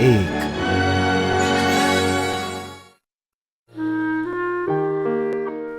1।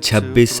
26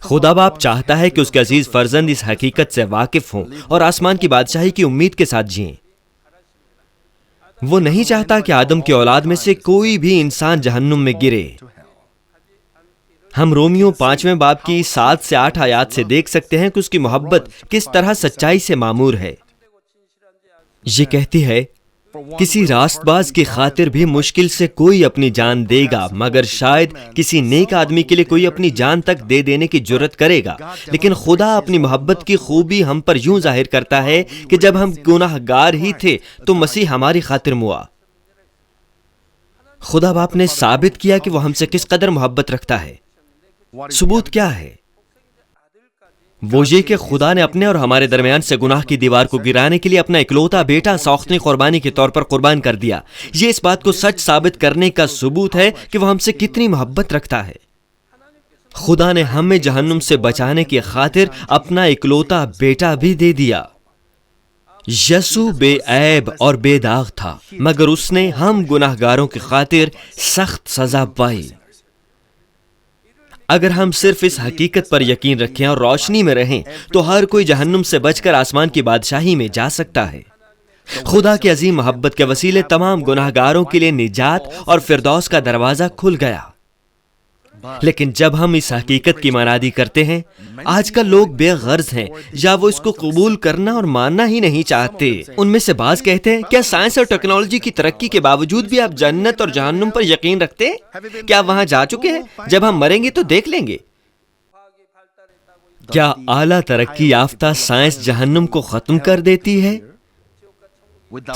خدا باپ چاہتا ہے کہ اس کے عزیز فرزند اس حقیقت سے واقف ہوں اور آسمان کی بادشاہی کی امید کے ساتھ جئیں۔ وہ نہیں چاہتا کہ آدم کی اولاد میں سے کوئی بھی انسان جہنم میں گرے۔ ہم رومیو 5ویں باب کی 7 سے 8 آیات سے دیکھ سکتے ہیں کہ اس کی محبت کس طرح سچائی سے معمور ہے۔ یہ کہتی ہے، کسی راست باز کی خاطر بھی مشکل سے کوئی اپنی جان دے گا، مگر شاید کسی نیک آدمی کے لیے کوئی اپنی جان تک دے دینے کی جرت کرے گا۔ لیکن خدا اپنی محبت کی خوبی ہم پر یوں ظاہر کرتا ہے کہ جب ہم گناہ گار ہی تھے تو مسیح ہماری خاطر موا۔ خدا باپ نے ثابت کیا کہ وہ ہم سے کس قدر محبت رکھتا ہے۔ ثبوت کیا ہے؟ وہ یہ کہ خدا نے اپنے اور ہمارے درمیان سے گناہ کی دیوار کو گرانے کے لیے اپنا اکلوتا بیٹا سوختنی قربانی کے طور پر قربان کر دیا۔ یہ اس بات کو سچ ثابت کرنے کا ثبوت ہے کہ وہ ہم سے کتنی محبت رکھتا ہے۔ خدا نے ہمیں جہنم سے بچانے کی خاطر اپنا اکلوتا بیٹا بھی دے دیا۔ یسوع بے عیب اور بے داغ تھا، مگر اس نے ہم گناہ گاروں کی خاطر سخت سزا پائی۔ اگر ہم صرف اس حقیقت پر یقین رکھیں اور روشنی میں رہیں تو ہر کوئی جہنم سے بچ کر آسمان کی بادشاہی میں جا سکتا ہے۔ خدا کی عظیم محبت کے وسیلے تمام گناہ گاروں کے لیے نجات اور فردوس کا دروازہ کھل گیا۔ لیکن جب ہم اس حقیقت کی منادی کرتے ہیں، آج کل لوگ بے غرض ہیں یا وہ اس کو قبول کرنا اور ماننا ہی نہیں چاہتے۔ ان میں سے بعض کہتے ہیں، کیا سائنس اور ٹیکنالوجی کی ترقی کے باوجود بھی آپ جنت اور جہنم پر یقین رکھتے ہیں؟ کیا آپ وہاں جا چکے ہیں؟ جب ہم مریں گے تو دیکھ لیں گے۔ کیا اعلیٰ ترقی یافتہ سائنس جہنم کو ختم کر دیتی ہے؟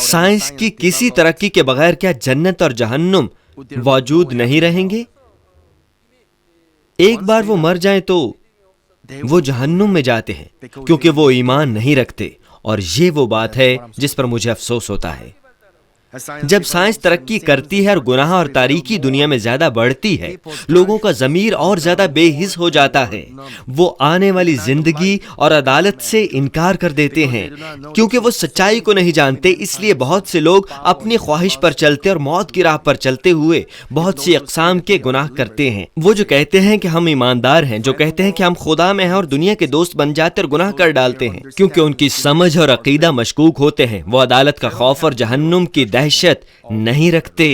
سائنس کی کسی ترقی کے بغیر کیا جنت اور جہنم موجود نہیں رہیں گے؟ ایک بار وہ مر جائیں تو وہ جہنم میں جاتے ہیں کیونکہ وہ ایمان نہیں رکھتے، اور یہ وہ بات ہے جس پر مجھے افسوس ہوتا ہے۔ جب سائنس ترقی کرتی ہے اور گناہ اور تاریکی دنیا میں زیادہ بڑھتی ہے، لوگوں کا ضمیر اور زیادہ بے حس ہو جاتا ہے۔ وہ آنے والی زندگی اور عدالت سے انکار کر دیتے ہیں کیونکہ وہ سچائی کو نہیں جانتے۔ اس لیے بہت سے لوگ اپنی خواہش پر چلتے اور موت کی راہ پر چلتے ہوئے بہت سی اقسام کے گناہ کرتے ہیں۔ وہ جو کہتے ہیں کہ ہم ایماندار ہیں، جو کہتے ہیں کہ ہم خدا میں ہیں اور دنیا کے دوست بن جاتے اور گناہ کر ڈالتے ہیں کیونکہ ان کی سمجھ اور عقیدہ مشکوک ہوتے ہیں۔ وہ عدالت کا خوف اور جہنم کی دہشت نہیں رکھتے،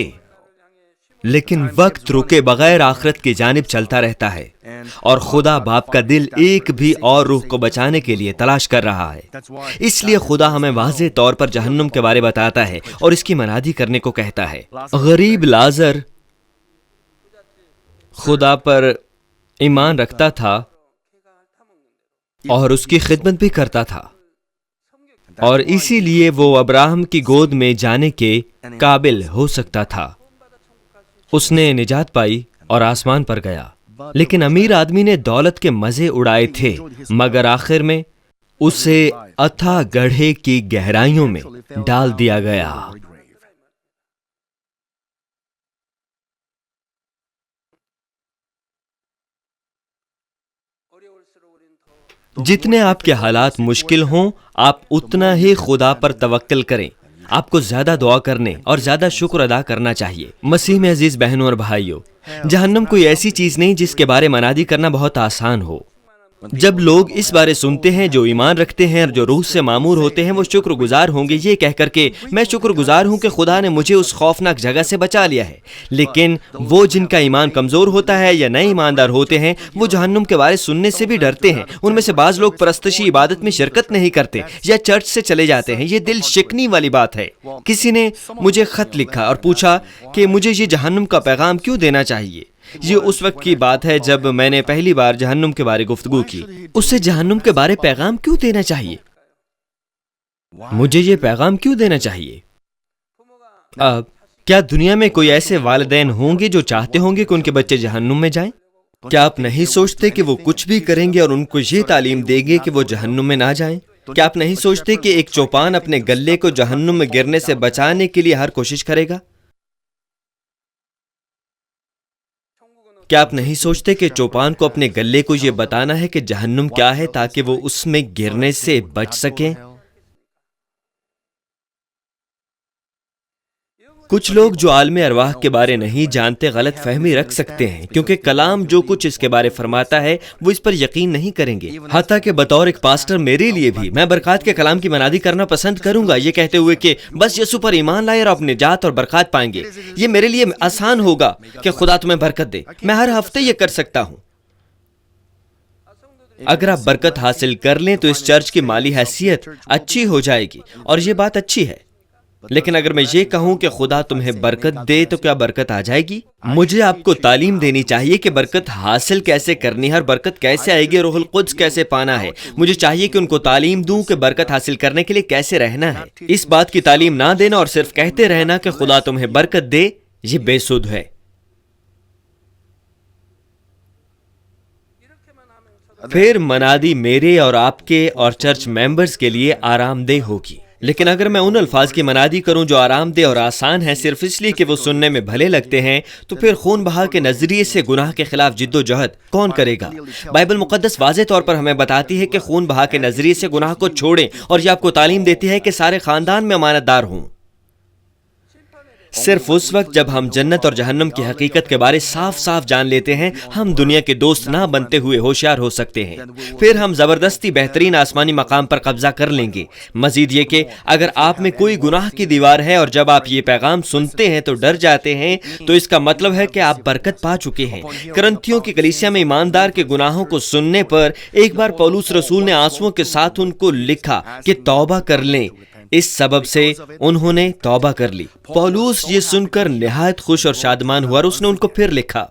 لیکن وقت رکے بغیر آخرت کی جانب چلتا رہتا ہے، اور خدا باپ کا دل ایک بھی اور روح کو بچانے کے لیے تلاش کر رہا ہے۔ اس لیے خدا ہمیں واضح طور پر جہنم کے بارے بتاتا ہے اور اس کی منادی کرنے کو کہتا ہے۔ غریب لازر خدا پر ایمان رکھتا تھا اور اس کی خدمت بھی کرتا تھا، اور اسی لیے وہ ابراہم کی گود میں جانے کے قابل ہو سکتا تھا۔ اس نے نجات پائی اور آسمان پر گیا، لیکن امیر آدمی نے دولت کے مزے اڑائے تھے، مگر آخر میں اسے اتھا گڑھے کی گہرائیوں میں ڈال دیا گیا۔ جتنے آپ کے حالات مشکل ہوں، آپ اتنا ہی خدا پر توکل کریں۔ آپ کو زیادہ دعا کرنے اور زیادہ شکر ادا کرنا چاہیے۔ مسیح میں عزیز بہنوں اور بھائیوں، جہنم کوئی ایسی چیز نہیں جس کے بارے منادی کرنا بہت آسان ہو۔ جب لوگ اس بارے سنتے ہیں، جو ایمان رکھتے ہیں اور جو روح سے معمور ہوتے ہیں، وہ شکر گزار ہوں گے یہ کہہ کر کہ میں شکر گزار ہوں کہ خدا نے مجھے اس خوفناک جگہ سے بچا لیا ہے۔ لیکن وہ جن کا ایمان کمزور ہوتا ہے یا نئے ایماندار ہوتے ہیں، وہ جہنم کے بارے سننے سے بھی ڈرتے ہیں۔ ان میں سے بعض لوگ پرستشی عبادت میں شرکت نہیں کرتے یا چرچ سے چلے جاتے ہیں۔ یہ دل شکنی والی بات ہے۔ کسی نے مجھے خط لکھا اور پوچھا کہ مجھے یہ جہنم کا پیغام کیوں دینا چاہیے۔ یہ اس وقت کی بات ہے جب میں نے پہلی بار جہنم کے بارے گفتگو کی۔ اسے جہنم کے بارے پیغام کیوں دینا چاہیے؟ مجھے یہ پیغام کیوں دینا چاہیے؟ اب کیا دنیا میں کوئی ایسے والدین ہوں گے جو چاہتے ہوں گے کہ ان کے بچے جہنم میں جائیں؟ کیا آپ نہیں سوچتے کہ وہ کچھ بھی کریں گے اور ان کو یہ تعلیم دیں گے کہ وہ جہنم میں نہ جائیں؟ کیا آپ نہیں سوچتے کہ ایک چوپان اپنے گلے کو جہنم میں گرنے سے بچانے کے لیے ہر کوشش کرے گا؟ کیا آپ نہیں سوچتے کہ چوپان کو اپنے گلے کو یہ بتانا ہے کہ جہنم کیا ہے تاکہ وہ اس میں گرنے سے بچ سکیں؟ کچھ لوگ جو عالم ارواح کے بارے نہیں جانتے غلط فہمی رکھ سکتے ہیں، کیونکہ کلام جو کچھ اس کے بارے فرماتا ہے وہ اس پر یقین نہیں کریں گے۔ حتیٰ کہ بطور ایک پاسٹر میرے لیے بھی میں برکات کے کلام کی منادی کرنا پسند کروں گا، یہ کہتے ہوئے کہ بس یسوع پر ایمان لائے اور آپ نجات اور برکات پائیں گے۔ یہ میرے لیے آسان ہوگا کہ خدا تمہیں برکت دے، میں ہر ہفتے یہ کر سکتا ہوں۔ اگر آپ برکت حاصل کر لیں تو اس چرچ کی مالی حیثیت اچھی ہو جائے گی، اور یہ بات اچھی ہے، لیکن اگر میں یہ کہوں کہ خدا تمہیں برکت دے تو کیا برکت آ جائے گی؟ مجھے آپ کو تعلیم دینی چاہیے کہ برکت حاصل کیسے کرنی ہے اور برکت کیسے آئے گی، روح القدس کیسے پانا ہے۔ مجھے چاہیے کہ ان کو تعلیم دوں کہ برکت حاصل کرنے کے لیے کیسے رہنا ہے۔ اس بات کی تعلیم نہ دینا اور صرف کہتے رہنا کہ خدا تمہیں برکت دے، یہ بے سود ہے۔ پھر منادی میرے اور آپ کے اور چرچ ممبرز کے لیے آرام دہ ہوگی، لیکن اگر میں ان الفاظ کی منادی کروں جو آرام دہ اور آسان ہیں صرف اس لیے کہ وہ سننے میں بھلے لگتے ہیں، تو پھر خون بہا کے نظریے سے گناہ کے خلاف جد و جہد کون کرے گا؟ بائبل مقدس واضح طور پر ہمیں بتاتی ہے کہ خون بہا کے نظریے سے گناہ کو چھوڑیں، اور یہ آپ کو تعلیم دیتی ہے کہ سارے خاندان میں امانت دار ہوں۔ صرف اس وقت جب ہم جنت اور جہنم کی حقیقت کے بارے صاف صاف جان لیتے ہیں، ہم دنیا کے دوست نہ بنتے ہوئے ہوشیار ہو سکتے ہیں۔ پھر ہم زبردستی بہترین آسمانی مقام پر قبضہ کر لیں گے۔ مزید یہ کہ اگر آپ میں کوئی گناہ کی دیوار ہے اور جب آپ یہ پیغام سنتے ہیں تو ڈر جاتے ہیں، تو اس کا مطلب ہے کہ آپ برکت پا چکے ہیں۔ کرنتھیوں کی کلیسیا میں ایماندار کے گناہوں کو سننے پر ایک بار پولس رسول نے آنسوؤں کے ساتھ ان کو لکھا کہ توبہ کر لیں۔ اس سبب سے انہوں نے توبہ کر لی۔ پولس یہ سن کر نہایت خوش اور شادمان ہوا اور اس نے ان کو پھر لکھا۔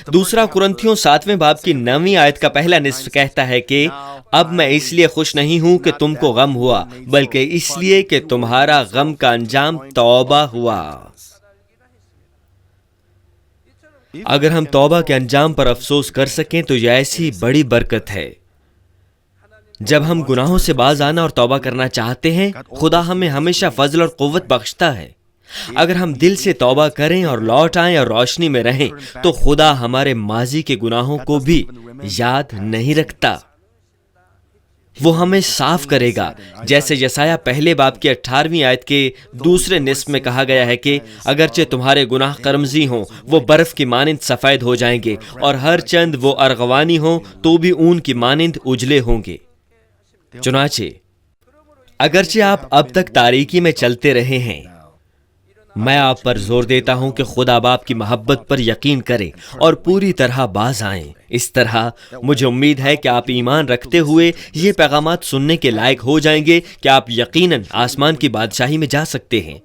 دوسرا کرنتھیوں 7ویں باب کی 9ویں آیت کا پہلا نصف کہتا ہے کہ اب میں اس لیے خوش نہیں ہوں کہ تم کو غم ہوا، بلکہ اس لیے کہ تمہارا غم کا انجام توبہ ہوا۔ اگر ہم توبہ کے انجام پر افسوس کر سکیں تو یہ ایسی بڑی برکت ہے۔ جب ہم گناہوں سے باز آنا اور توبہ کرنا چاہتے ہیں، خدا ہمیں ہمیشہ فضل اور قوت بخشتا ہے۔ اگر ہم دل سے توبہ کریں اور لوٹ آئیں اور روشنی میں رہیں تو خدا ہمارے ماضی کے گناہوں کو بھی یاد نہیں رکھتا، وہ ہمیں صاف کرے گا، جیسے یسایہ پہلے باب کی 18ویں آیت کے دوسرے نصف میں کہا گیا ہے کہ اگرچہ تمہارے گناہ قرمزی ہوں وہ برف کی مانند سفید ہو جائیں گے، اور ہر چند وہ ارغوانی ہوں تو بھی اون کی مانند اجلے ہوں گے۔ چنانچہ اگرچہ آپ اب تک تاریکی میں چلتے رہے ہیں، میں آپ پر زور دیتا ہوں کہ خدا باپ کی محبت پر یقین کریں اور پوری طرح باز آئیں۔ اس طرح مجھے امید ہے کہ آپ ایمان رکھتے ہوئے یہ پیغامات سننے کے لائق ہو جائیں گے کہ آپ یقیناً آسمان کی بادشاہی میں جا سکتے ہیں۔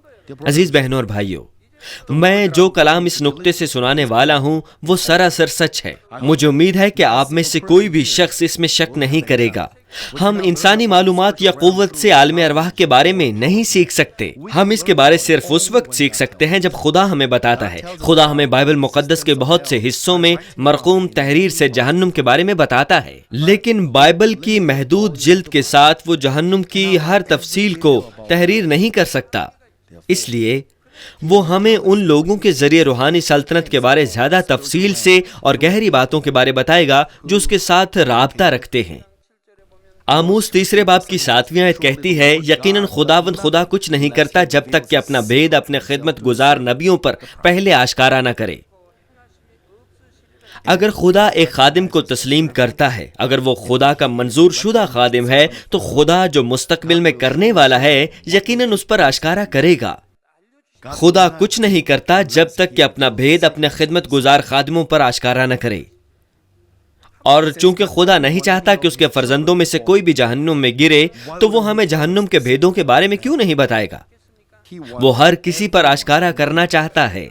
عزیز بہنوں اور بھائیوں، میں جو کلام اس نقطے سے سنانے والا ہوں وہ سراسر سچ ہے۔ مجھے امید ہے کہ آپ میں سے کوئی بھی شخص اس میں شک نہیں کرے گا۔ ہم انسانی معلومات یا قوت سے عالم ارواح کے بارے میں نہیں سیکھ سکتے۔ ہم اس کے بارے صرف اس وقت سیکھ سکتے ہیں جب خدا ہمیں بتاتا ہے۔ خدا ہمیں بائبل مقدس کے بہت سے حصوں میں مرقوم تحریر سے جہنم کے بارے میں بتاتا ہے، لیکن بائبل کی محدود جلد کے ساتھ وہ جہنم کی ہر تفصیل کو تحریر نہیں کر سکتا۔ اس لیے وہ ہمیں ان لوگوں کے ذریعے روحانی سلطنت کے بارے زیادہ تفصیل سے اور گہری باتوں کے بارے بتائے گا جو اس کے ساتھ رابطہ رکھتے ہیں۔ آموس 3 باب کی 7ویں آیت کہتی ہے، یقیناً خداوند خدا کچھ نہیں کرتا جب تک کہ اپنا بھید اپنے خدمت گزار نبیوں پر پہلے آشکارا نہ کرے۔ اگر خدا ایک خادم کو تسلیم کرتا ہے، اگر وہ خدا کا منظور شدہ خادم ہے، تو خدا جو مستقبل میں کرنے والا ہے یقیناً اس پر آشکارا کرے گا۔ خدا کچھ نہیں کرتا جب تک کہ اپنا بھید اپنے خدمت گزار خادموں پر آشکارا نہ کرے، اور چونکہ خدا نہیں چاہتا کہ اس کے فرزندوں میں سے کوئی بھی جہنم میں گرے، تو وہ ہمیں جہنم کے بھیدوں کے بارے میں کیوں نہیں بتائے گا؟ وہ ہر کسی پر آشکارا کرنا چاہتا ہے۔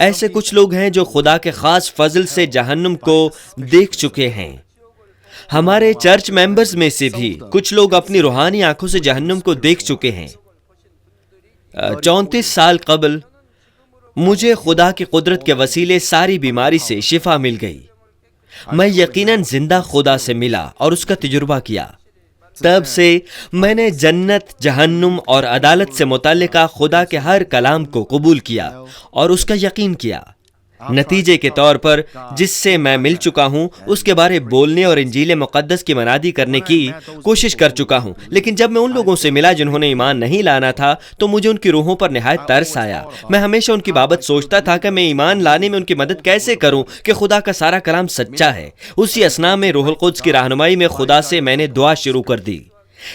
ایسے کچھ لوگ ہیں جو خدا کے خاص فضل سے جہنم کو دیکھ چکے ہیں۔ ہمارے چرچ ممبرز میں سے بھی کچھ لوگ اپنی روحانی آنکھوں سے جہنم کو دیکھ چکے ہیں۔ 34 سال قبل مجھے خدا کی قدرت کے وسیلے ساری بیماری سے شفا مل گئی۔ میں یقیناً زندہ خدا سے ملا اور اس کا تجربہ کیا۔ تب سے میں نے جنت، جہنم اور عدالت سے متعلقہ خدا کے ہر کلام کو قبول کیا اور اس کا یقین کیا۔ نتیجے کے طور پر جس سے میں مل چکا ہوں اس کے بارے بولنے اور انجیل مقدس کی منادی کرنے کی کوشش کر چکا ہوں، لیکن جب میں ان لوگوں سے ملا جنہوں نے ایمان نہیں لانا تھا تو مجھے ان کی روحوں پر نہایت ترس آیا۔ میں ہمیشہ ان کی بابت سوچتا تھا کہ میں ایمان لانے میں ان کی مدد کیسے کروں کہ خدا کا سارا کلام سچا ہے۔ اسی اثنا میں روح القدس کی رہنمائی میں خدا سے میں نے دعا شروع کر دی۔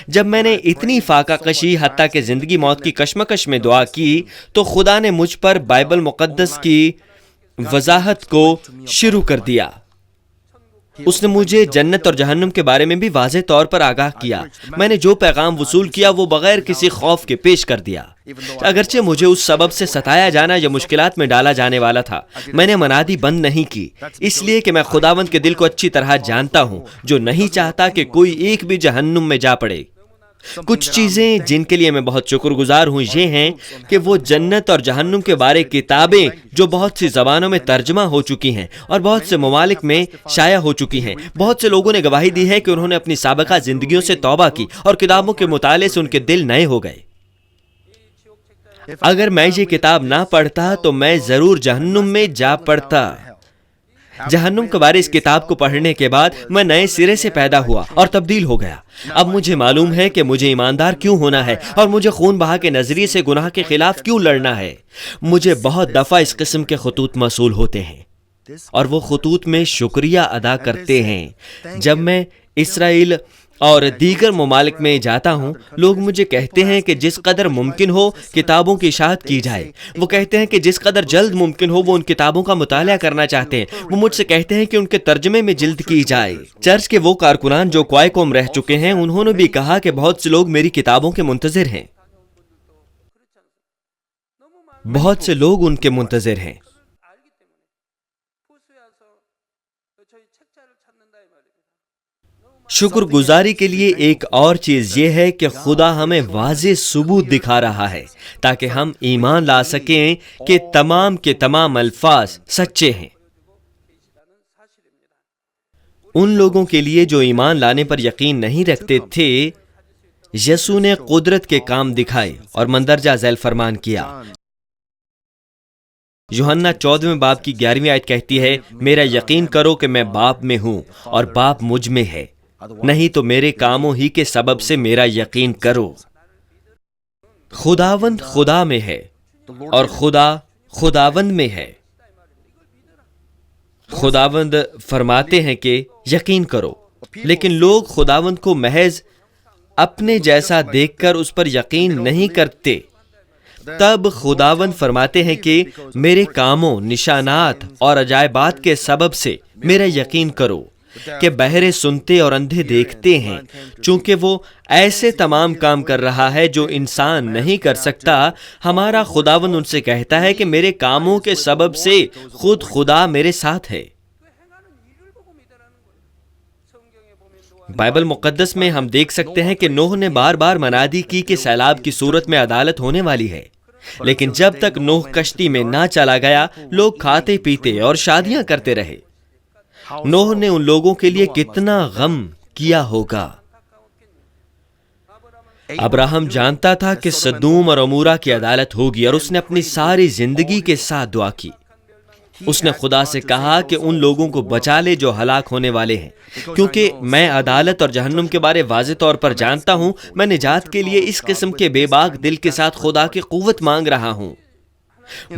جب میں نے اتنی فاقہ کشی حتیٰ کہ زندگی موت کی کشمکش میں دعا کی تو خدا نے مجھ پر بائبل مقدس کی وضاحت کو شروع کر دیا۔ اس نے مجھے جنت اور جہنم کے بارے میں بھی واضح طور پر آگاہ کیا۔ میں نے جو پیغام وصول کیا وہ بغیر کسی خوف کے پیش کر دیا۔ اگرچہ مجھے اس سبب سے ستایا جانا یا مشکلات میں ڈالا جانے والا تھا، میں نے منادی بند نہیں کی، اس لیے کہ میں خداوند کے دل کو اچھی طرح جانتا ہوں جو نہیں چاہتا کہ کوئی ایک بھی جہنم میں جا پڑے۔ کچھ چیزیں جن کے لیے میں بہت شکر گزار ہوں یہ ہیں کہ وہ جنت اور جہنم کے بارے کتابیں جو بہت سی زبانوں میں ترجمہ ہو چکی ہیں اور بہت سے ممالک میں شائع ہو چکی ہیں۔ بہت سے لوگوں نے گواہی دی ہے کہ انہوں نے اپنی سابقہ زندگیوں سے توبہ کی اور کتابوں کے مطالعے سے ان کے دل نئے ہو گئے۔ اگر میں یہ کتاب نہ پڑھتا تو میں ضرور جہنم میں جا پڑتا۔ جہنم کے بارے اس کتاب کو پڑھنے کے بعد میں نئے سرے سے پیدا ہوا اور تبدیل ہو گیا۔ اب مجھے معلوم ہے کہ مجھے ایماندار کیوں ہونا ہے اور مجھے خون بہا کے نظریے سے گناہ کے خلاف کیوں لڑنا ہے۔ مجھے بہت دفعہ اس قسم کے خطوط موصول ہوتے ہیں اور وہ خطوط میں شکریہ ادا کرتے ہیں۔ جب میں اسرائیل اور دیگر ممالک میں جاتا ہوں، لوگ مجھے کہتے ہیں کہ جس قدر ممکن ہو کتابوں کی اشاعت کی جائے۔ وہ کہتے ہیں کہ جس قدر جلد ممکن ہو وہ ان کتابوں کا مطالعہ کرنا چاہتے ہیں۔ وہ مجھ سے کہتے ہیں کہ ان کے ترجمے میں جلد کی جائے۔ چرچ کے وہ کارکنان جو کوائے قوم رہ چکے ہیں انہوں نے بھی کہا کہ بہت سے لوگ میری کتابوں کے منتظر ہیں۔ بہت سے لوگ ان کے منتظر ہیں۔ شکر گزاری کے لیے ایک اور چیز یہ ہے کہ خدا ہمیں واضح ثبوت دکھا رہا ہے تاکہ ہم ایمان لا سکیں کہ تمام کے تمام الفاظ سچے ہیں۔ ان لوگوں کے لیے جو ایمان لانے پر یقین نہیں رکھتے تھے، یسوع نے قدرت کے کام دکھائے اور مندرجہ ذیل فرمان کیا۔ یوحنا 14 باب کی 11ویں آیت کہتی ہے، میرا یقین کرو کہ میں باپ میں ہوں اور باپ مجھ میں ہے، نہیں تو میرے کاموں ہی کے سبب سے میرا یقین کرو۔ خداوند خدا میں ہے اور خدا خداوند میں ہے۔ خداوند فرماتے ہیں کہ یقین کرو، لیکن لوگ خداوند کو محض اپنے جیسا دیکھ کر اس پر یقین نہیں کرتے۔ تب خداوند فرماتے ہیں کہ میرے کاموں، نشانات اور عجائبات کے سبب سے میرا یقین کرو کہ بہرے سنتے اور اندھے دیکھتے ہیں، چونکہ وہ ایسے تمام کام کر رہا ہے جو انسان نہیں کر سکتا۔ ہمارا خداوند ان سے کہتا ہے کہ میرے کاموں کے سبب سے خود خدا میرے ساتھ ہے۔ بائبل مقدس میں ہم دیکھ سکتے ہیں کہ نوح نے بار بار منادی کی کہ سیلاب کی صورت میں عدالت ہونے والی ہے، لیکن جب تک نوح کشتی میں نہ چلا گیا لوگ کھاتے پیتے اور شادیاں کرتے رہے۔ نوح نے ان لوگوں کے لیے کتنا غم کیا ہوگا۔ ابراہم جانتا تھا کہ سدوم اور عمورہ کی عدالت ہوگی اور اس نے اپنی ساری زندگی کے ساتھ دعا کی۔ اس نے خدا سے کہا کہ ان لوگوں کو بچا لے جو ہلاک ہونے والے ہیں، کیونکہ میں عدالت اور جہنم کے بارے واضح طور پر جانتا ہوں۔ میں نجات کے لیے اس قسم کے بے باک دل کے ساتھ خدا کی قوت مانگ رہا ہوں۔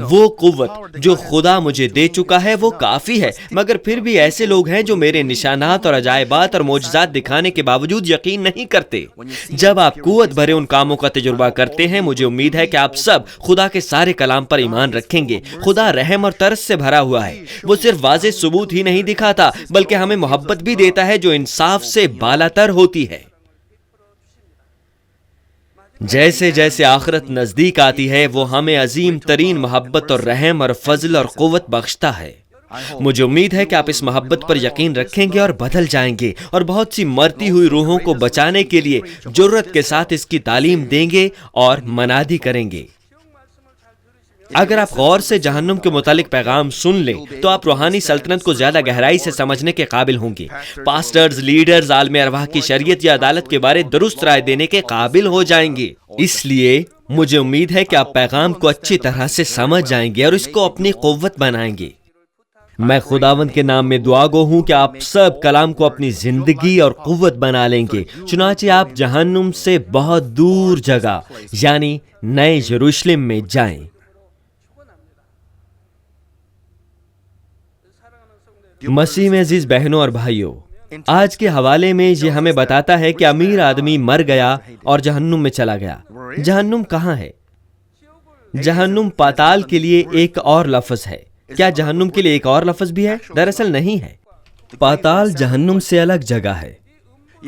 وہ قوت جو خدا مجھے دے چکا ہے وہ کافی ہے، مگر پھر بھی ایسے لوگ ہیں جو میرے نشانات اور عجائبات اور معجزات دکھانے کے باوجود یقین نہیں کرتے۔ جب آپ قوت بھرے ان کاموں کا تجربہ کرتے ہیں، مجھے امید ہے کہ آپ سب خدا کے سارے کلام پر ایمان رکھیں گے۔ خدا رحم اور ترس سے بھرا ہوا ہے۔ وہ صرف واضح ثبوت ہی نہیں دکھاتا بلکہ ہمیں محبت بھی دیتا ہے جو انصاف سے بالاتر ہوتی ہے۔ جیسے جیسے آخرت نزدیک آتی ہے وہ ہمیں عظیم ترین محبت اور رحم اور فضل اور قوت بخشتا ہے۔ مجھے امید ہے کہ آپ اس محبت پر یقین رکھیں گے اور بدل جائیں گے اور بہت سی مرتی ہوئی روحوں کو بچانے کے لیے جرأت کے ساتھ اس کی تعلیم دیں گے اور منادی کریں گے۔ اگر آپ غور سے جہنم کے متعلق پیغام سن لیں تو آپ روحانی سلطنت کو زیادہ گہرائی سے سمجھنے کے قابل ہوں گے۔ پاسٹرز، لیڈرز عالم ارواح کی شریعت یا عدالت کے بارے درست رائے دینے کے قابل ہو جائیں گے۔ اس لیے مجھے امید ہے کہ آپ پیغام کو اچھی طرح سے سمجھ جائیں گے اور اس کو اپنی قوت بنائیں گے۔ میں خداوند کے نام میں دعا گو ہوں کہ آپ سب کلام کو اپنی زندگی اور قوت بنا لیں گے، چنانچہ آپ جہنم سے بہت دور جگہ یعنی نئے یروشلم میں جائیں۔ مسیح میں عزیز بہنوں اور بھائیوں، آج کے حوالے میں یہ ہمیں بتاتا ہے کہ امیر آدمی مر گیا اور جہنم میں چلا گیا۔ جہنم کہاں ہے؟ جہنم پاتال کے لیے ایک اور لفظ ہے۔ کیا جہنم کے لیے ایک اور لفظ بھی ہے؟ دراصل نہیں ہے۔ پاتال جہنم سے الگ جگہ ہے۔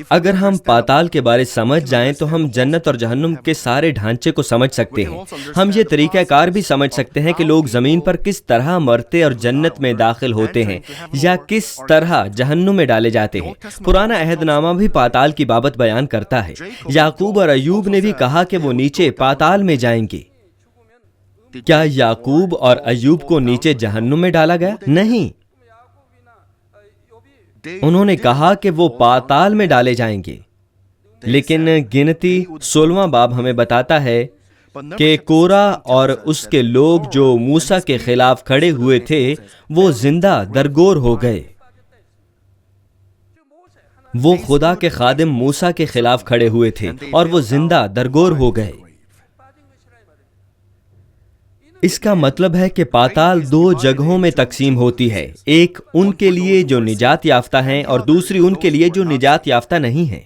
اگر ہم پاتال کے بارے سمجھ جائیں تو ہم جنت اور جہنم کے سارے ڈھانچے کو سمجھ سکتے ہیں۔ ہم یہ طریقہ کار بھی سمجھ سکتے ہیں کہ لوگ زمین پر کس طرح مرتے اور جنت میں داخل ہوتے ہیں یا کس طرح جہنم میں ڈالے جاتے ہیں۔ پرانا عہد نامہ بھی پاتال کی بابت بیان کرتا ہے۔ یعقوب اور ایوب نے بھی کہا کہ وہ نیچے پاتال میں جائیں گے۔ کیا یعقوب اور ایوب کو نیچے جہنم میں ڈالا گیا؟ نہیں، انہوں نے کہا کہ وہ پاتال میں ڈالے جائیں گے۔ لیکن گنتی 16واں باب ہمیں بتاتا ہے کہ کورہ اور اس کے لوگ جو موسیٰ کے خلاف کھڑے ہوئے تھے وہ زندہ درگور ہو گئے۔ وہ خدا کے خادم موسیٰ کے خلاف کھڑے ہوئے تھے اور وہ زندہ درگور ہو گئے۔ اس کا مطلب ہے کہ پاتال دو جگہوں میں تقسیم ہوتی ہے، ایک ان کے لیے جو نجات یافتہ ہیں اور دوسری ان کے لیے جو نجات یافتہ نہیں ہیں۔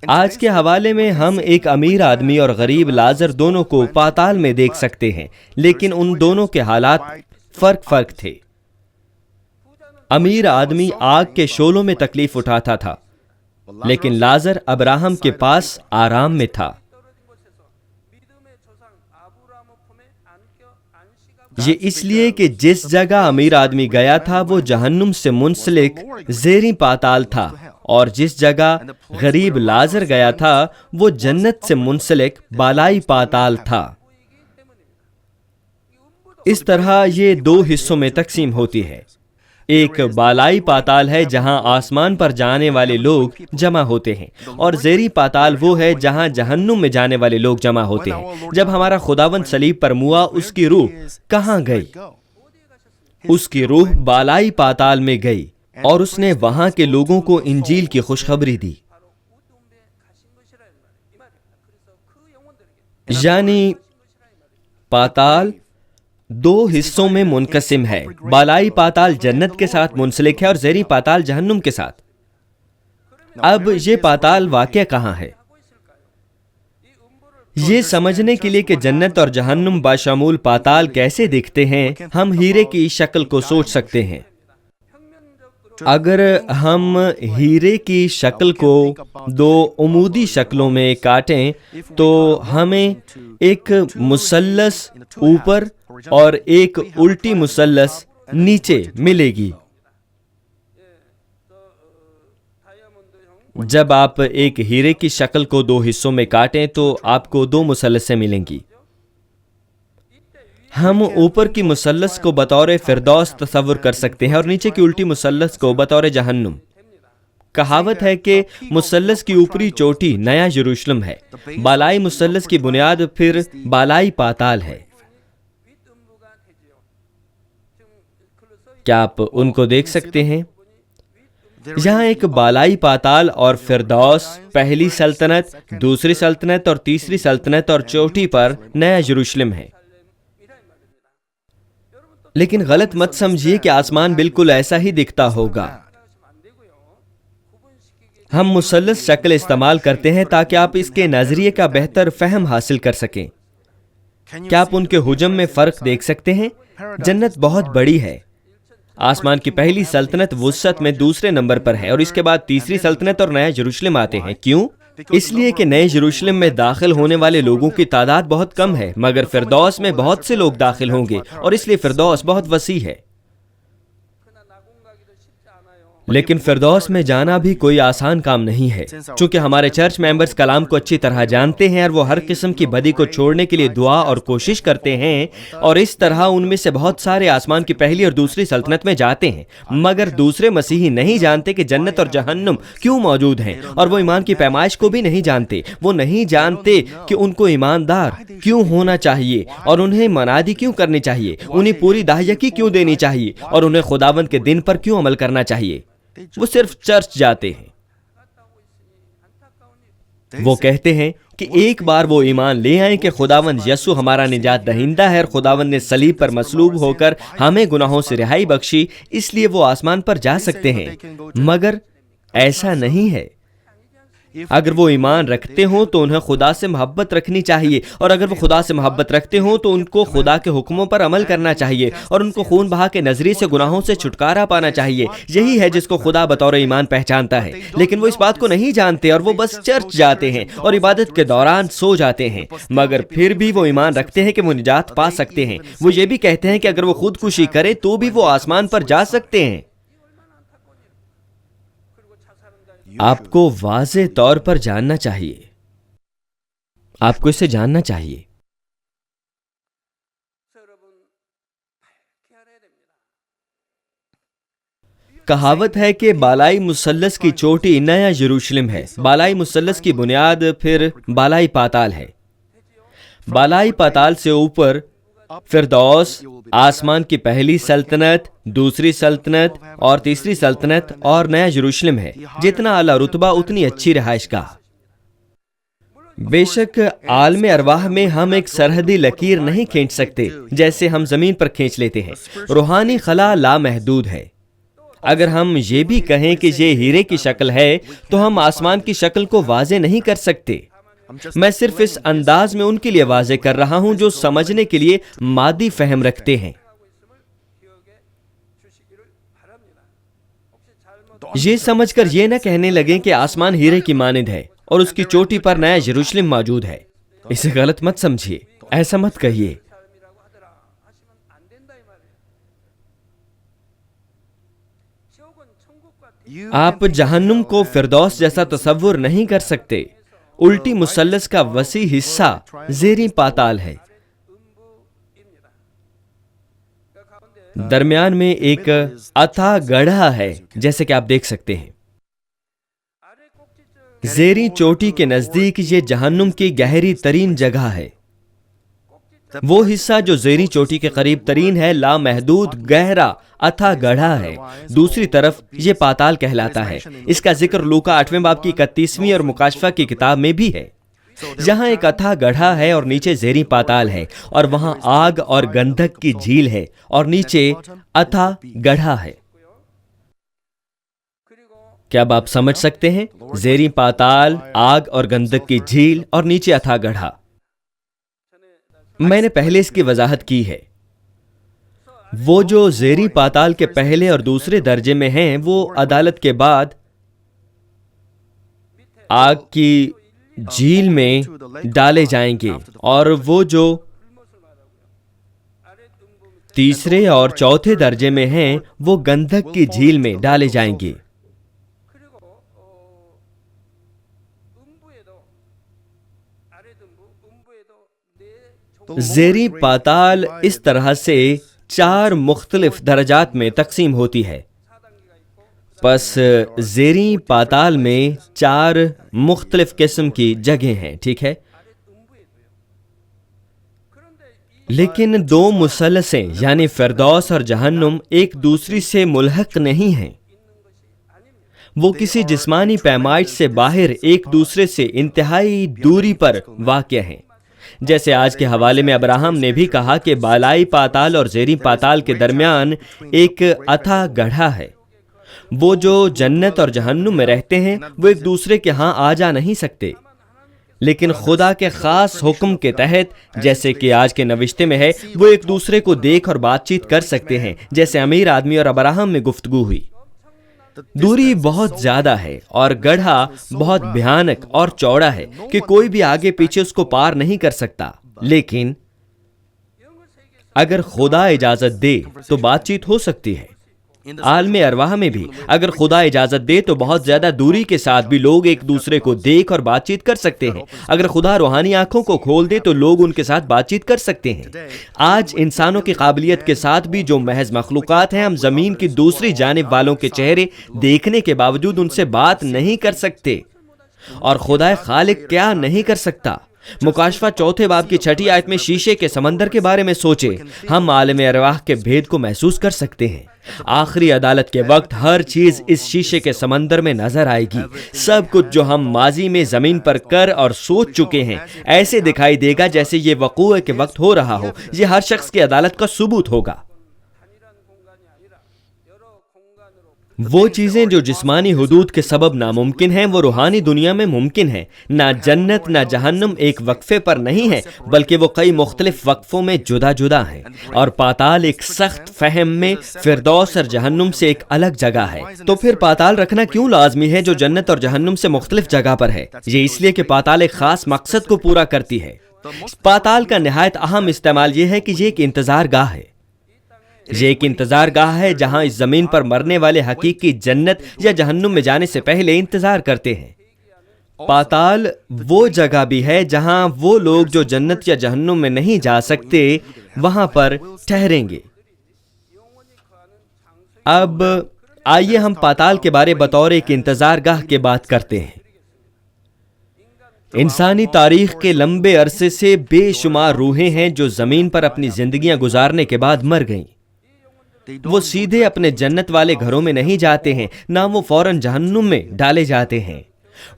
آج کے حوالے میں ہم ایک امیر آدمی اور غریب لازر دونوں کو پاتال میں دیکھ سکتے ہیں، لیکن ان دونوں کے حالات فرق تھے۔ امیر آدمی آگ کے شعلوں میں تکلیف اٹھاتا تھا، لیکن لازر ابراہم کے پاس آرام میں تھا۔ یہ اس لیے کہ جس جگہ امیر آدمی گیا تھا وہ جہنم سے منسلک زیریں پاتال تھا، اور جس جگہ غریب لازر گیا تھا وہ جنت سے منسلک بالائی پاتال تھا۔ اس طرح یہ دو حصوں میں تقسیم ہوتی ہے۔ ایک بالائی پاتال ہے جہاں آسمان پر جانے والے لوگ جمع ہوتے ہیں، اور زیریں پاتال وہ ہے جہاں جہنم میں جانے والے لوگ جمع ہوتے ہیں۔ جب ہمارا خداوند صلیب پر موا، اس کی روح کہاں گئی؟ اس کی روح بالائی پاتال میں گئی اور اس نے وہاں کے لوگوں کو انجیل کی خوشخبری دی۔ یعنی پاتال دو حصوں میں منقسم ہے۔ بالائی پاتال جنت کے ساتھ منسلک ہے اور زیریں پاتال جہنم کے ساتھ۔ اب یہ پاتال واقع کہاں ہے؟ یہ سمجھنے کے لیے کہ جنت اور جہنم باشمول پاتال کیسے دکھتے ہیں، ہم ہیرے کی شکل کو سوچ سکتے ہیں۔ اگر ہم ہیرے کی شکل کو دو عمودی شکلوں میں کاٹیں تو ہمیں ایک مثلث اوپر اور ایک الٹی مثلث نیچے ملے گی۔ جب آپ ایک ہیرے کی شکل کو دو حصوں میں کاٹیں تو آپ کو دو مثلثیں ملیں گی۔ ہم اوپر کی مثلث کو بطور فردوس تصور کر سکتے ہیں اور نیچے کی الٹی مثلث کو بطور جہنم۔ کہاوت ہے کہ مثلث کی اوپری چوٹی نیا یروشلم ہے، بالائی مثلث کی بنیاد پھر بالائی پاتال ہے۔ کیا آپ ان کو دیکھ سکتے ہیں؟ یہاں ایک بالائی پاتال اور فردوس، پہلی سلطنت، دوسری سلطنت اور تیسری سلطنت، اور چوٹی پر نیا یروشلم ہے۔ لیکن غلط مت سمجھیے کہ آسمان بالکل ایسا ہی دکھتا ہوگا۔ ہم مثلث شکل استعمال کرتے ہیں تاکہ آپ اس کے نظریے کا بہتر فہم حاصل کر سکیں۔ کیا آپ ان کے حجم میں فرق دیکھ سکتے ہیں؟ جنت بہت بڑی ہے۔ آسمان کی پہلی سلطنت وسعت میں دوسرے نمبر پر ہے، اور اس کے بعد تیسری سلطنت اور نیا یروشلم آتے ہیں۔ کیوں؟ اس لیے کہ نئے یروشلم میں داخل ہونے والے لوگوں کی تعداد بہت کم ہے، مگر فردوس میں بہت سے لوگ داخل ہوں گے، اور اس لیے فردوس بہت وسیع ہے۔ لیکن فردوس میں جانا بھی کوئی آسان کام نہیں ہے، چونکہ ہمارے چرچ ممبرز کلام کو اچھی طرح جانتے ہیں اور وہ ہر قسم کی بدی کو چھوڑنے کے لیے دعا اور کوشش کرتے ہیں، اور اس طرح ان میں سے بہت سارے آسمان کی پہلی اور دوسری سلطنت میں جاتے ہیں، مگر دوسرے مسیحی نہیں جانتے کہ جنت اور جہنم کیوں موجود ہیں، اور وہ ایمان کی پیمائش کو بھی نہیں جانتے۔ وہ نہیں جانتے کہ ان کو ایماندار کیوں ہونا چاہیے، اور انہیں منادی کیوں کرنی چاہیے، انہیں پوری داہیکی کیوں دینی چاہیے، اور انہیں خداوند کے دن پر کیوں عمل کرنا چاہیے۔ وہ صرف چرچ جاتے ہیں۔ وہ کہتے ہیں کہ ایک بار وہ ایمان لے آئیں کہ خداوند یسوع ہمارا نجات دہندہ ہے، اور خداوند نے صلیب پر مصلوب ہو کر ہمیں گناہوں سے رہائی بخشی، اس لیے وہ آسمان پر جا سکتے ہیں۔ مگر ایسا نہیں ہے۔ اگر وہ ایمان رکھتے ہوں تو انہیں خدا سے محبت رکھنی چاہیے، اور اگر وہ خدا سے محبت رکھتے ہوں تو ان کو خدا کے حکموں پر عمل کرنا چاہیے، اور ان کو خون بہا کے نظریے سے گناہوں سے چھٹکارا پانا چاہیے۔ یہی ہے جس کو خدا بطور ایمان پہچانتا ہے، لیکن وہ اس بات کو نہیں جانتے، اور وہ بس چرچ جاتے ہیں اور عبادت کے دوران سو جاتے ہیں، مگر پھر بھی وہ ایمان رکھتے ہیں کہ وہ نجات پا سکتے ہیں۔ وہ یہ بھی کہتے ہیں کہ اگر وہ خودکشی کرے تو بھی وہ آسمان پر جا سکتے ہیں۔ آپ کو واضح طور پر جاننا چاہیے، آپ کو اسے جاننا چاہیے۔ کہاوت ہے کہ بالائی مثلث کی چوٹی نیا یروشلم ہے۔ بالائی مثلث کی بنیاد پھر بالائی پاتال ہے۔ بالائی پاتال سے اوپر فردوس، آسمان کی پہلی سلطنت، دوسری سلطنت اور تیسری سلطنت اور نیا یروشلم ہے۔ جتنا اعلیٰ رتبہ اتنی اچھی رہائش گاہ۔ بے شک عالم ارواح میں ہم ایک سرحدی لکیر نہیں کھینچ سکتے جیسے ہم زمین پر کھینچ لیتے ہیں۔ روحانی خلا لامحدود ہے۔ اگر ہم یہ بھی کہیں کہ یہ ہیرے کی شکل ہے تو ہم آسمان کی شکل کو واضح نہیں کر سکتے۔ میں صرف اس انداز میں ان کے لیے واضح کر رہا ہوں جو سمجھنے کے لیے مادی فہم رکھتے ہیں۔ یہ سمجھ کر یہ نہ کہنے لگیں کہ آسمان ہیرے کی مانند ہے اور اس کی چوٹی پر نیا یروشلم موجود ہے۔ اسے غلط مت سمجھیے، ایسا مت کہیے۔ آپ جہنم کو فردوس جیسا تصور نہیں کر سکتے۔ الٹی مثلث کا وسیع حصہ زیریں پاتال ہے۔ درمیان میں ایک اتھا گڑھا ہے، جیسے کہ آپ دیکھ سکتے ہیں۔ زیریں چوٹی کے نزدیک یہ جہنم کی گہری ترین جگہ ہے۔ وہ حصہ جو زیریں چوٹی کے قریب ترین ہے لامحدود گہرا اتھا گڑھا ہے۔ دوسری طرف یہ پاتال کہلاتا ہے۔ اس کا ذکر لوکا 8ویں باب کی 31ویں اور مکاشفہ کی کتاب میں بھی ہے۔ جہاں ایک اتھا گڑھا ہے اور نیچے زیریں پاتال ہے، اور وہاں آگ اور گندھک کی جھیل ہے، اور نیچے اتھا گڑھا ہے۔ کیا اب آپ سمجھ سکتے ہیں؟ زیریں پاتال، آگ اور گندھک کی جھیل، اور نیچے اتھا گڑھا۔ میں نے پہلے اس کی وضاحت کی ہے۔ وہ جو زیریں پاتال کے پہلے اور دوسرے درجے میں ہیں وہ عدالت کے بعد آگ کی جھیل میں ڈالے جائیں گے، اور وہ جو تیسرے اور چوتھے درجے میں ہیں وہ گندھک کی جھیل میں ڈالے جائیں گے۔ زیریں پاتال اس طرح سے 4 مختلف درجات میں تقسیم ہوتی ہے۔ پس زیریں پاتال میں 4 مختلف قسم کی جگہیں ہیں، ٹھیک ہے؟ لیکن 2 مثلثیں یعنی فردوس اور جہنم ایک دوسری سے ملحق نہیں ہیں۔ وہ کسی جسمانی پیمائش سے باہر ایک دوسرے سے انتہائی دوری پر واقع ہیں۔ جیسے آج کے حوالے میں ابراہم نے بھی کہا کہ بالائی پاتال اور زیریں پاتال کے درمیان ایک اتھا گڑھا ہے۔ وہ جو جنت اور جہنم میں رہتے ہیں وہ ایک دوسرے کے ہاں آ جا نہیں سکتے، لیکن خدا کے خاص حکم کے تحت، جیسے کہ آج کے نوشتے میں ہے، وہ ایک دوسرے کو دیکھ اور بات چیت کر سکتے ہیں، جیسے امیر آدمی اور ابراہم میں گفتگو ہوئی۔ دوری بہت زیادہ ہے اور گڑھا بہت بھیانک اور چوڑا ہے کہ کوئی بھی آگے پیچھے اس کو پار نہیں کر سکتا، لیکن اگر خدا اجازت دے تو بات چیت ہو سکتی ہے۔ عالم ارواح میں بھی اگر خدا اجازت دے تو بہت زیادہ دوری کے ساتھ بھی لوگ ایک دوسرے کو دیکھ اور بات چیت کر سکتے ہیں۔ اگر خدا روحانی آنکھوں کو کھول دے تو لوگ ان کے ساتھ بات چیت کر سکتے ہیں۔ آج انسانوں کی قابلیت کے ساتھ بھی جو محض مخلوقات ہیں، ہم زمین کی دوسری جانب والوں کے چہرے دیکھنے کے باوجود ان سے بات نہیں کر سکتے، اور خدا خالق کیا نہیں کر سکتا۔ مکاشفہ 4 باب کی 6 آیت میں شیشے کے سمندر کے بارے میں سوچے، ہم عالم ارواح کے بھید کو محسوس کر سکتے ہیں۔ آخری عدالت کے وقت ہر چیز اس شیشے کے سمندر میں نظر آئے گی۔ سب کچھ جو ہم ماضی میں زمین پر کر اور سوچ چکے ہیں ایسے دکھائی دے گا جیسے یہ وقوع کے وقت ہو رہا ہو۔ یہ ہر شخص کی عدالت کا ثبوت ہوگا۔ وہ چیزیں جو جسمانی حدود کے سبب ناممکن ہیں وہ روحانی دنیا میں ممکن ہیں۔ نہ جنت نہ جہنم ایک وقفے پر نہیں ہے، بلکہ وہ کئی مختلف وقفوں میں جدا جدا ہیں، اور پاتال ایک سخت فہم میں فردوس اور جہنم سے ایک الگ جگہ ہے۔ تو پھر پاتال رکھنا کیوں لازمی ہے جو جنت اور جہنم سے مختلف جگہ پر ہے؟ یہ اس لیے کہ پاتال ایک خاص مقصد کو پورا کرتی ہے۔ پاتال کا نہایت اہم استعمال یہ ہے کہ یہ ایک انتظار گاہ ہے۔ یہ ایک انتظار گاہ ہے جہاں اس زمین پر مرنے والے حقیقی جنت یا جہنم میں جانے سے پہلے انتظار کرتے ہیں۔ پاتال وہ جگہ بھی ہے جہاں وہ لوگ جو جنت یا جہنم میں نہیں جا سکتے وہاں پر ٹھہریں گے۔ اب آئیے ہم پاتال کے بارے بطور ایک انتظار گاہ کے بات کرتے ہیں۔ انسانی تاریخ کے لمبے عرصے سے بے شمار روحیں ہیں جو زمین پر اپنی زندگیاں گزارنے کے بعد مر گئیں۔ وہ سیدھے اپنے جنت والے گھروں میں نہیں جاتے ہیں، نہ وہ فوراً جہنم میں ڈالے جاتے ہیں۔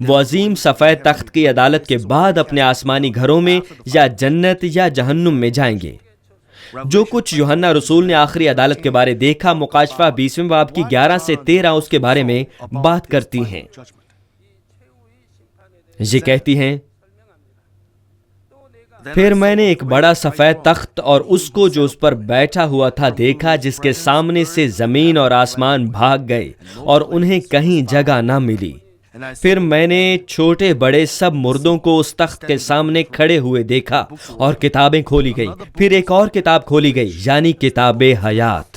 وہ عظیم سفید تخت کی عدالت کے بعد اپنے آسمانی گھروں میں یا جنت یا جہنم میں جائیں گے۔ جو کچھ یوحنا رسول نے آخری عدالت کے بارے دیکھا، مکاشفہ 20 باب کی 11 سے 13 اس کے بارے میں بات کرتی ہیں۔ یہ کہتی ہیں، پھر میں نے ایک بڑا سفید تخت اور اس کو جو اس پر بیٹھا ہوا تھا دیکھا، جس کے سامنے سے زمین اور آسمان بھاگ گئے اور انہیں کہیں جگہ نہ ملی۔ پھر میں نے چھوٹے بڑے سب مردوں کو اس تخت کے سامنے کھڑے ہوئے دیکھا، اور کتابیں کھولی گئی۔ پھر ایک اور کتاب کھولی گئی، یعنی کتاب حیات۔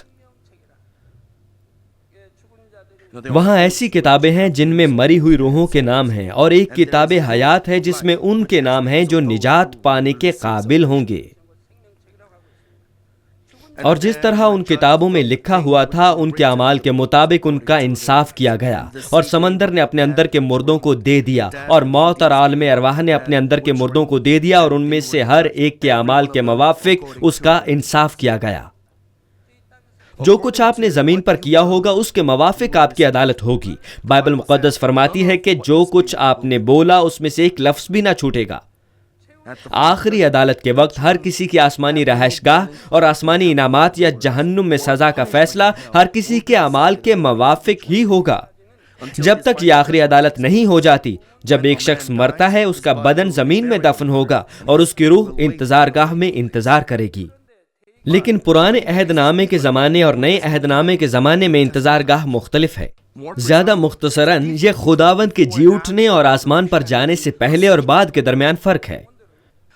وہاں ایسی کتابیں ہیں جن میں مری ہوئی روحوں کے نام ہیں، اور ایک کتاب حیات ہے جس میں ان کے نام ہیں جو نجات پانے کے قابل ہوں گے۔ اور جس طرح ان کتابوں میں لکھا ہوا تھا ان کے اعمال کے مطابق ان کا انصاف کیا گیا، اور سمندر نے اپنے اندر کے مردوں کو دے دیا، اور موت اور عالم ارواح نے اپنے اندر کے مردوں کو دے دیا، اور ان میں سے ہر ایک کے اعمال کے موافق اس کا انصاف کیا گیا۔ جو کچھ آپ نے زمین پر کیا ہوگا اس کے موافق آپ کی عدالت ہوگی۔ بائبل مقدس فرماتی ہے کہ جو کچھ آپ نے بولا اس میں سے ایک لفظ بھی نہ چھوٹے گا۔ آخری عدالت کے وقت ہر کسی کی آسمانی رہائش گاہ اور آسمانی انعامات یا جہنم میں سزا کا فیصلہ ہر کسی کے اعمال کے موافق ہی ہوگا۔ جب تک یہ آخری عدالت نہیں ہو جاتی، جب ایک شخص مرتا ہے اس کا بدن زمین میں دفن ہوگا اور اس کی روح انتظار گاہ میں انتظار کرے گی۔ لیکن پرانے عہد نامے کے زمانے اور نئے عہد نامے کے زمانے میں انتظار گاہ مختلف ہے۔ زیادہ مختصراً یہ خداوند کے جی اٹھنے اور آسمان پر جانے سے پہلے اور بعد کے درمیان فرق ہے۔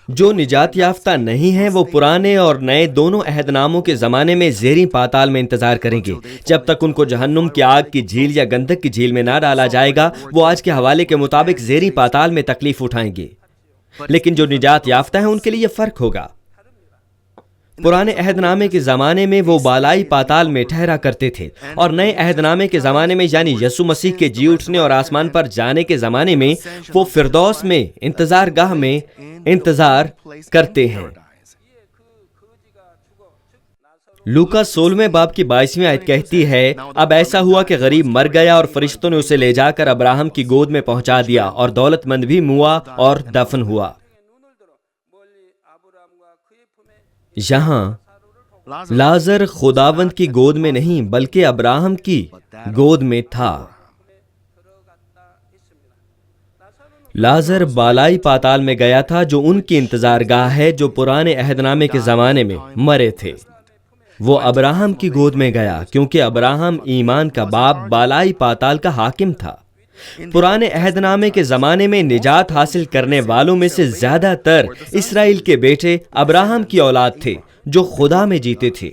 جو نجات یافتہ نہیں ہیں وہ پرانے اور نئے دونوں عہد ناموں کے زمانے میں زیریں پاتال میں انتظار کریں گے۔ جب تک ان کو جہنم کی آگ کی جھیل یا گندھک کی جھیل میں نہ ڈالا جائے گا، وہ آج کے حوالے کے مطابق زیریں پاتال میں تکلیف اٹھائیں گے۔ لیکن جو نجات یافتہ ہیں ان کے لیے یہ فرق ہوگا۔ پرانے عہد نامے کے زمانے میں وہ بالائی پاتال میں ٹھہرا کرتے تھے، اور نئے عہد نامے کے زمانے میں یعنی یسوع مسیح کے جی اٹھنے اور آسمان پر جانے کے زمانے میں وہ فردوس میں انتظار گاہ میں انتظار کرتے ہیں۔ لوکا 16 باب کی 22 آیت کہتی ہے، اب ایسا ہوا کہ غریب مر گیا اور فرشتوں نے اسے لے جا کر ابراہم کی گود میں پہنچا دیا، اور دولت مند بھی موا اور دفن ہوا۔ یہاں لازر خداوند کی گود میں نہیں بلکہ ابراہم کی گود میں تھا۔ لازر بالائی پاتال میں گیا تھا جو ان کی انتظار گاہ ہے جو پرانے عہد نامے کے زمانے میں مرے تھے۔ وہ ابراہم کی گود میں گیا کیونکہ ابراہم ایمان کا باپ بالائی پاتال کا حاکم تھا۔ پرانے عہد نامے کے زمانے میں نجات حاصل کرنے والوں میں سے زیادہ تر اسرائیل کے بیٹے ابراہم کی اولاد تھے جو خدا میں جیتے تھے۔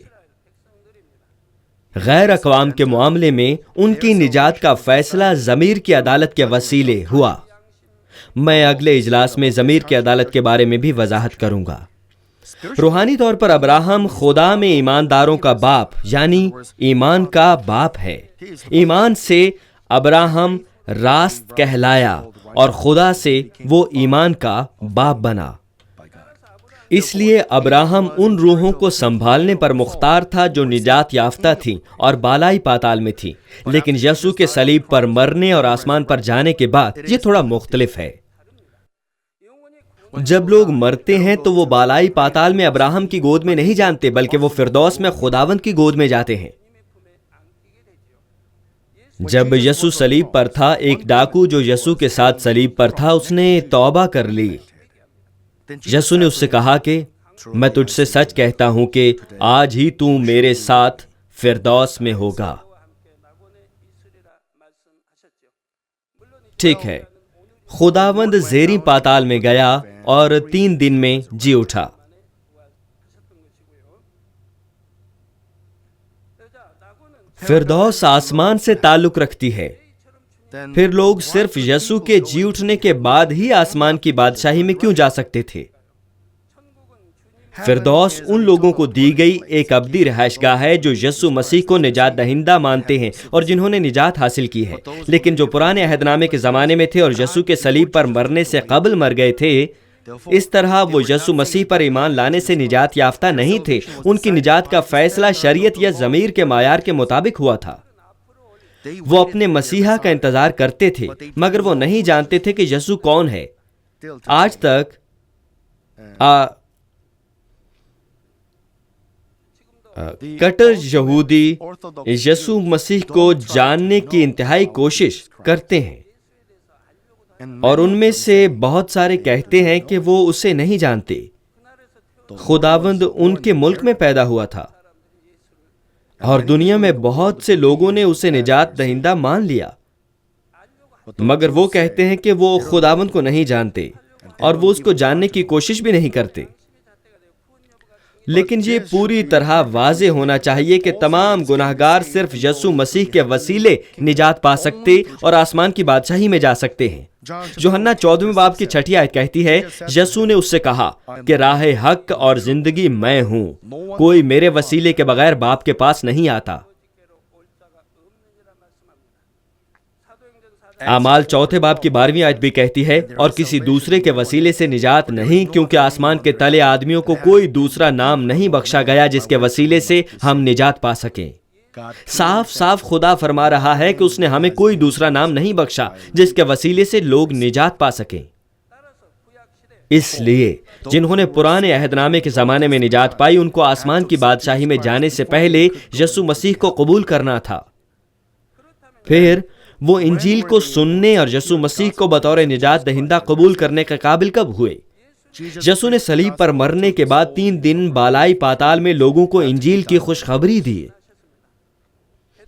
غیر اقوام کے معاملے میں ان کی نجات کا فیصلہ ضمیر کی عدالت کے وسیلے ہوا۔ میں اگلے اجلاس میں ضمیر کی عدالت کے بارے میں بھی وضاحت کروں گا۔ روحانی طور پر ابراہم خدا میں ایمانداروں کا باپ یعنی ایمان کا باپ ہے۔ ایمان سے ابراہم راست کہلایا اور خدا سے وہ ایمان کا باپ بنا۔ اس لیے ابراہم ان روحوں کو سنبھالنے پر مختار تھا جو نجات یافتہ تھیں اور بالائی پاتال میں تھیں، لیکن یسوع کے صلیب پر مرنے اور آسمان پر جانے کے بعد یہ تھوڑا مختلف ہے۔ جب لوگ مرتے ہیں تو وہ بالائی پاتال میں ابراہم کی گود میں نہیں جانتے، بلکہ وہ فردوس میں خداوند کی گود میں جاتے ہیں۔ جب یسوع صلیب پر تھا، ایک ڈاکو جو یسوع کے ساتھ صلیب پر تھا اس نے توبہ کر لی۔ یسوع نے اس سے کہا کہ میں تجھ سے سچ کہتا ہوں کہ آج ہی تو میرے ساتھ فردوس میں ہوگا۔ ٹھیک ہے، خداوند زیریں پاتال میں گیا اور 3 دن میں جی اٹھا۔ فردوس آسمان سے تعلق رکھتی ہے۔ پھر لوگ صرف یسوع کے جی اٹھنے کے بعد ہی آسمان کی بادشاہی میں کیوں جا سکتے تھے؟ فردوس ان لوگوں کو دی گئی ایک ابدی رہائش گاہ ہے جو یسوع مسیح کو نجات دہندہ مانتے ہیں اور جنہوں نے نجات حاصل کی ہے، لیکن جو پرانے عہد نامے کے زمانے میں تھے اور یسوع کے صلیب پر مرنے سے قبل مر گئے تھے، اس طرح وہ یسوع مسیح پر ایمان لانے سے نجات یافتہ نہیں تھے۔ ان کی نجات کا فیصلہ شریعت یا ضمیر کے معیار کے مطابق ہوا تھا۔ وہ اپنے مسیحا کا انتظار کرتے تھے، مگر وہ نہیں جانتے تھے کہ یسوع کون ہے۔ آج تک کٹر یہودی یسوع مسیح کو جاننے کی انتہائی کوشش کرتے ہیں، اور ان میں سے بہت سارے کہتے ہیں کہ وہ اسے نہیں جانتے۔ خداوند ان کے ملک میں پیدا ہوا تھا اور دنیا میں بہت سے لوگوں نے اسے نجات دہندہ مان لیا، مگر وہ کہتے ہیں کہ وہ خداوند کو نہیں جانتے اور وہ اس کو جاننے کی کوشش بھی نہیں کرتے۔ لیکن یہ پوری طرح واضح ہونا چاہیے کہ تمام گناہگار صرف یسوع مسیح کے وسیلے نجات پا سکتے اور آسمان کی بادشاہی میں جا سکتے ہیں۔ یوحنا 14 باب کی 6 آیت کہتی ہے، یسوع نے اس سے کہا کہ راہ حق اور زندگی میں ہوں، کوئی میرے وسیلے کے بغیر باپ کے پاس نہیں آتا۔ اعمال 4 باب کی 12 آیت بھی کہتی ہے، اور کسی دوسرے کے وسیلے سے نجات نہیں، کیونکہ آسمان کے تلے آدمیوں کو کوئی دوسرا نام نہیں بخشا گیا جس کے وسیلے سے ہم نجات پا سکیں۔ صاف صاف خدا فرما رہا ہے کہ اس نے ہمیں کوئی دوسرا نام نہیں بخشا جس کے وسیلے سے لوگ نجات پا سکیں۔ اس لیے جنہوں نے پرانے عہد نامے کے زمانے میں نجات پائی، ان کو آسمان کی بادشاہی میں جانے سے پہلے یسوع مسیح کو قبول کرنا تھا۔ پھر وہ انجیل کو سننے اور یسوع مسیح کو بطور نجات دہندہ قبول کرنے کے قابل کب ہوئے؟ یسوع نے صلیب پر مرنے کے بعد 3 دن بالائی پاتال میں لوگوں کو انجیل کی خوشخبری دی۔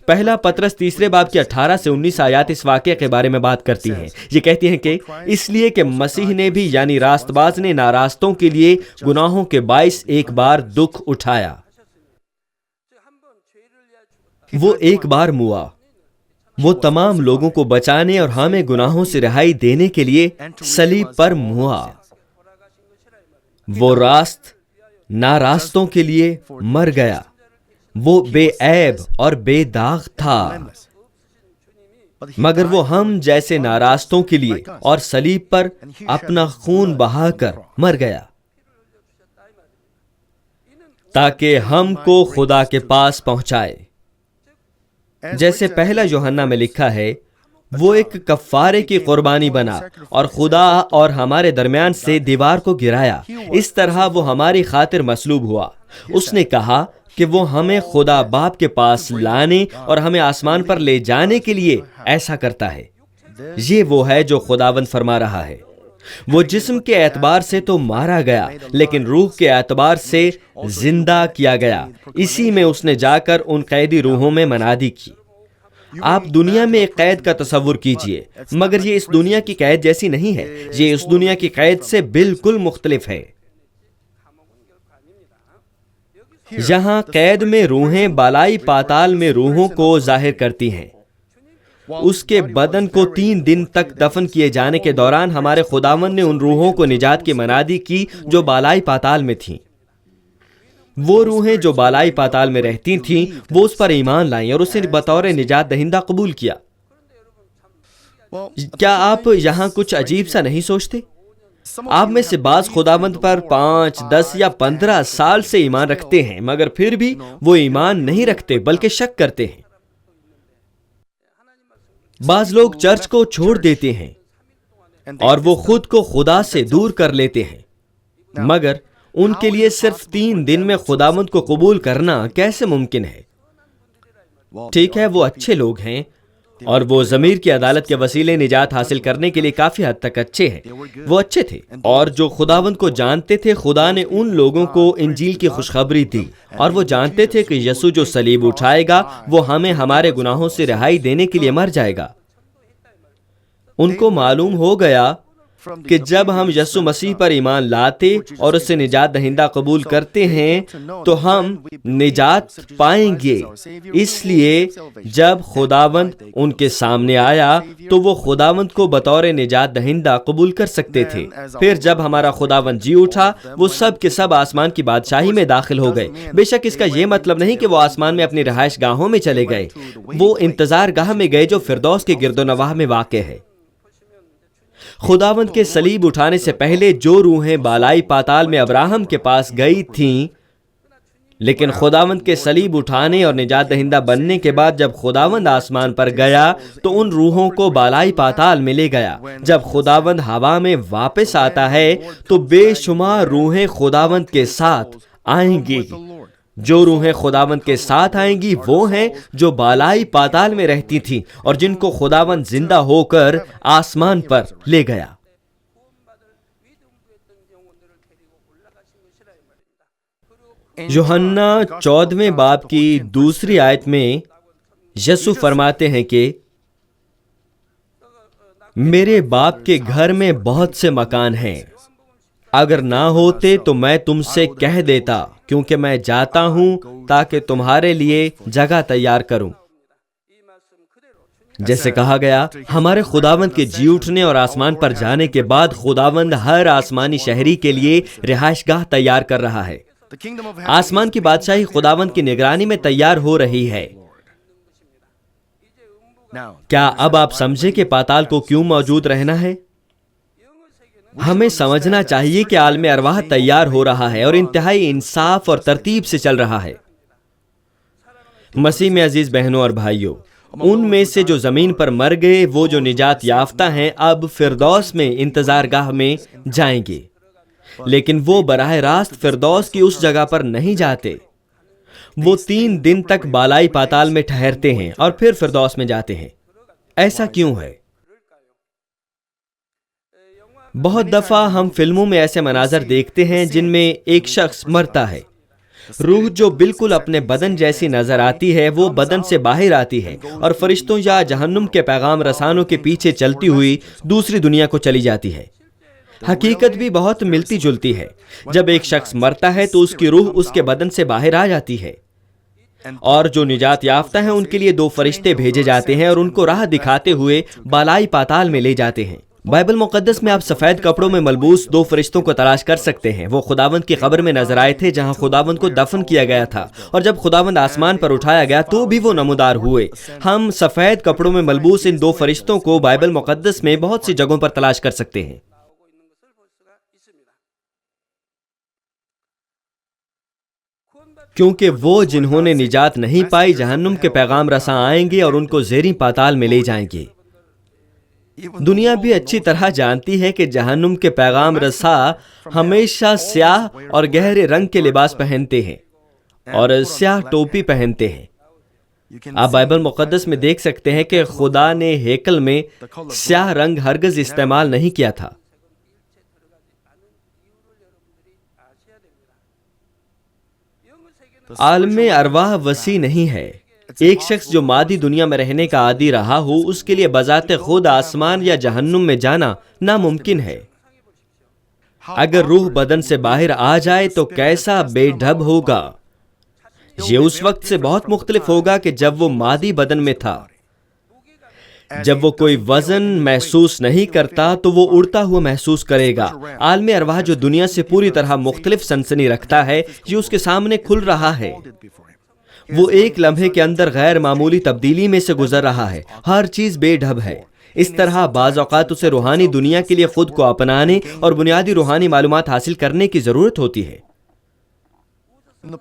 پہلا پطرس 3 باب کی 18 سے 19 آیات اس واقعے کے بارے میں بات کرتی ہیں۔ یہ کہتی ہیں کہ اس لیے کہ مسیح نے بھی یعنی راست باز نے ناراستوں کے لیے گناہوں کے باعث ایک بار دکھ اٹھایا۔ وہ ایک بار موا، وہ تمام لوگوں کو بچانے اور ہمیں گناہوں سے رہائی دینے کے لیے صلیب پر موا۔ وہ راست ناراستوں کے لیے مر گیا۔ وہ بے عیب اور بے داغ تھا، مگر وہ ہم جیسے ناراستوں کے لیے اور صلیب پر اپنا خون بہا کر مر گیا، تاکہ ہم کو خدا کے پاس پہنچائے۔ جیسے پہلا یوحنا میں لکھا ہے، وہ ایک کفارے کی قربانی بنا اور خدا اور ہمارے درمیان سے دیوار کو گرایا۔ اس طرح وہ ہماری خاطر مصلوب ہوا۔ اس نے کہا کہ وہ ہمیں خدا باپ کے پاس لانے اور ہمیں آسمان پر لے جانے کے لیے ایسا کرتا ہے۔ یہ وہ ہے جو خداوند فرما رہا ہے۔ وہ جسم کے اعتبار سے تو مارا گیا، لیکن روح کے اعتبار سے زندہ کیا گیا۔ اسی میں اس نے جا کر ان قیدی روحوں میں منادی کی۔ آپ دنیا میں ایک قید کا تصور کیجئے، مگر یہ اس دنیا کی قید جیسی نہیں ہے۔ یہ اس دنیا کی قید سے بالکل مختلف ہے۔ یہاں قید میں روحیں بالائی پاتال میں روحوں کو ظاہر کرتی ہیں۔ اس کے بدن کو 3 دن تک دفن کیے جانے کے دوران ہمارے خداوند نے ان روحوں کو نجات کی منادی کی جو بالائی پاتال میں تھیں۔ وہ روحیں جو بالائی پاتال میں رہتی تھیں وہ اس پر ایمان لائیں اور اسے بطور نجات دہندہ قبول کیا۔ کیا آپ یہاں کچھ عجیب سا نہیں سوچتے؟ آپ میں سے بعض خداوند پر 5، 10 یا 15 سال سے ایمان رکھتے ہیں، مگر پھر بھی وہ ایمان نہیں رکھتے بلکہ شک کرتے ہیں۔ بعض لوگ چرچ کو چھوڑ دیتے ہیں اور وہ خود کو خدا سے دور کر لیتے ہیں، مگر ان کے لیے صرف 3 دن میں خداوند کو قبول کرنا کیسے ممکن ہے؟ ٹھیک ہے، وہ اچھے لوگ ہیں اور وہ ضمیر کی عدالت کے وسیلے نجات حاصل کرنے کے لیے کافی حد تک اچھے ہیں۔ وہ اچھے تھے اور جو خداوند کو جانتے تھے، خدا نے ان لوگوں کو انجیل کی خوشخبری دی اور وہ جانتے تھے کہ یسوع جو صلیب اٹھائے گا وہ ہمیں ہمارے گناہوں سے رہائی دینے کے لیے مر جائے گا۔ ان کو معلوم ہو گیا کہ جب ہم یسوع مسیح پر ایمان لاتے اور اسے نجات دہندہ قبول کرتے ہیں تو ہم نجات پائیں گے۔ اس لیے جب خداوند ان کے سامنے آیا تو وہ خداوند کو بطور نجات دہندہ قبول کر سکتے تھے۔ پھر جب ہمارا خداوند جی اٹھا، وہ سب کے سب آسمان کی بادشاہی میں داخل ہو گئے۔ بے شک اس کا یہ مطلب نہیں کہ وہ آسمان میں اپنی رہائش گاہوں میں چلے گئے، وہ انتظار گاہ میں گئے جو فردوس کے گرد و نواح میں واقع ہے۔ خداوند کے صلیب اٹھانے سے پہلے جو روحیں بالائی پاتال میں ابراہم کے پاس گئی تھیں، لیکن خداوند کے صلیب اٹھانے اور نجات دہندہ بننے کے بعد جب خداوند آسمان پر گیا تو ان روحوں کو بالائی پاتال میں لے گیا۔ جب خداوند ہوا میں واپس آتا ہے تو بے شمار روحیں خداوند کے ساتھ آئیں گی۔ جو روحیں خداوند کے ساتھ آئیں گی وہ ہیں جو بالائی پاتال میں رہتی تھیں اور جن کو خداوند زندہ ہو کر آسمان پر لے گیا۔ یوحنا 14ویں باب کی 2 آیت میں یسوع فرماتے ہیں کہ میرے باپ کے گھر میں بہت سے مکان ہیں، اگر نہ ہوتے تو میں تم سے کہہ دیتا، کیونکہ میں جاتا ہوں تاکہ تمہارے لیے جگہ تیار کروں۔ جیسے کہا گیا، ہمارے خداوند کے جی اٹھنے اور آسمان پر جانے کے بعد خداوند ہر آسمانی شہری کے لیے رہائش گاہ تیار کر رہا ہے۔ آسمان کی بادشاہی خداوند کی نگرانی میں تیار ہو رہی ہے۔ کیا اب آپ سمجھے کہ پاتال کو کیوں موجود رہنا ہے؟ ہمیں سمجھنا چاہیے کہ عالم ارواح تیار ہو رہا ہے اور انتہائی انصاف اور ترتیب سے چل رہا ہے۔ مسیح میں عزیز بہنوں اور بھائیوں، ان میں سے جو زمین پر مر گئے، وہ جو نجات یافتہ ہیں، اب فردوس میں انتظار گاہ میں جائیں گے، لیکن وہ براہ راست فردوس کی اس جگہ پر نہیں جاتے۔ وہ 3 دن تک بالائی پاتال میں ٹھہرتے ہیں اور پھر فردوس میں جاتے ہیں۔ ایسا کیوں ہے؟ بہت دفعہ ہم فلموں میں ایسے مناظر دیکھتے ہیں جن میں ایک شخص مرتا ہے، روح جو بالکل اپنے بدن جیسی نظر آتی ہے وہ بدن سے باہر آتی ہے اور فرشتوں یا جہنم کے پیغام رسانوں کے پیچھے چلتی ہوئی دوسری دنیا کو چلی جاتی ہے۔ حقیقت بھی بہت ملتی جلتی ہے۔ جب ایک شخص مرتا ہے تو اس کی روح اس کے بدن سے باہر آ جاتی ہے، اور جو نجات یافتہ ہیں ان کے لیے 2 فرشتے بھیجے جاتے ہیں اور ان کو راہ دکھاتے ہوئے بالائی پاتال میں لے جاتے ہیں۔ بائبل مقدس میں آپ سفید کپڑوں میں ملبوس 2 فرشتوں کو تلاش کر سکتے ہیں۔ وہ خداوند کی قبر میں نظر آئے تھے جہاں خداوند کو دفن کیا گیا تھا، اور جب خداوند آسمان پر اٹھایا گیا تو بھی وہ نمودار ہوئے۔ ہم سفید کپڑوں میں ملبوس ان 2 فرشتوں کو بائبل مقدس میں بہت سی جگہوں پر تلاش کر سکتے ہیں۔ کیونکہ وہ جنہوں نے نجات نہیں پائی جہنم کے پیغام رساں آئیں گے اور ان کو زیریں پاتال میں لے جائیں گے۔ دنیا بھی اچھی طرح جانتی ہے کہ جہنم کے پیغام رساں ہمیشہ سیاہ اور گہرے رنگ کے لباس پہنتے ہیں اور سیاہ ٹوپی پہنتے ہیں۔ آپ بائبل مقدس میں دیکھ سکتے ہیں کہ خدا نے ہیکل میں سیاہ رنگ ہرگز استعمال نہیں کیا تھا۔ عالم ارواح وسیع نہیں ہے۔ ایک شخص جو مادی دنیا میں رہنے کا عادی رہا ہو، اس کے لیے بذات خود آسمان یا جہنم میں جانا ناممکن ہے۔ اگر روح بدن سے باہر آ جائے تو کیسا بے ڈھب ہوگا۔ یہ اس وقت سے بہت مختلف ہوگا کہ جب وہ مادی بدن میں تھا. جب وہ کوئی وزن محسوس نہیں کرتا تو وہ اڑتا ہوا محسوس کرے گا. عالم ارواح جو دنیا سے پوری طرح مختلف سنسنی رکھتا ہے، یہ اس کے سامنے کھل رہا ہے. وہ ایک لمحے کے اندر غیر معمولی تبدیلی میں سے گزر رہا ہے. ہر چیز بے ڈھب ہے. اس طرح بعض اوقات اسے روحانی دنیا کے لیے خود کو اپنانے اور بنیادی روحانی معلومات حاصل کرنے کی ضرورت ہوتی ہے.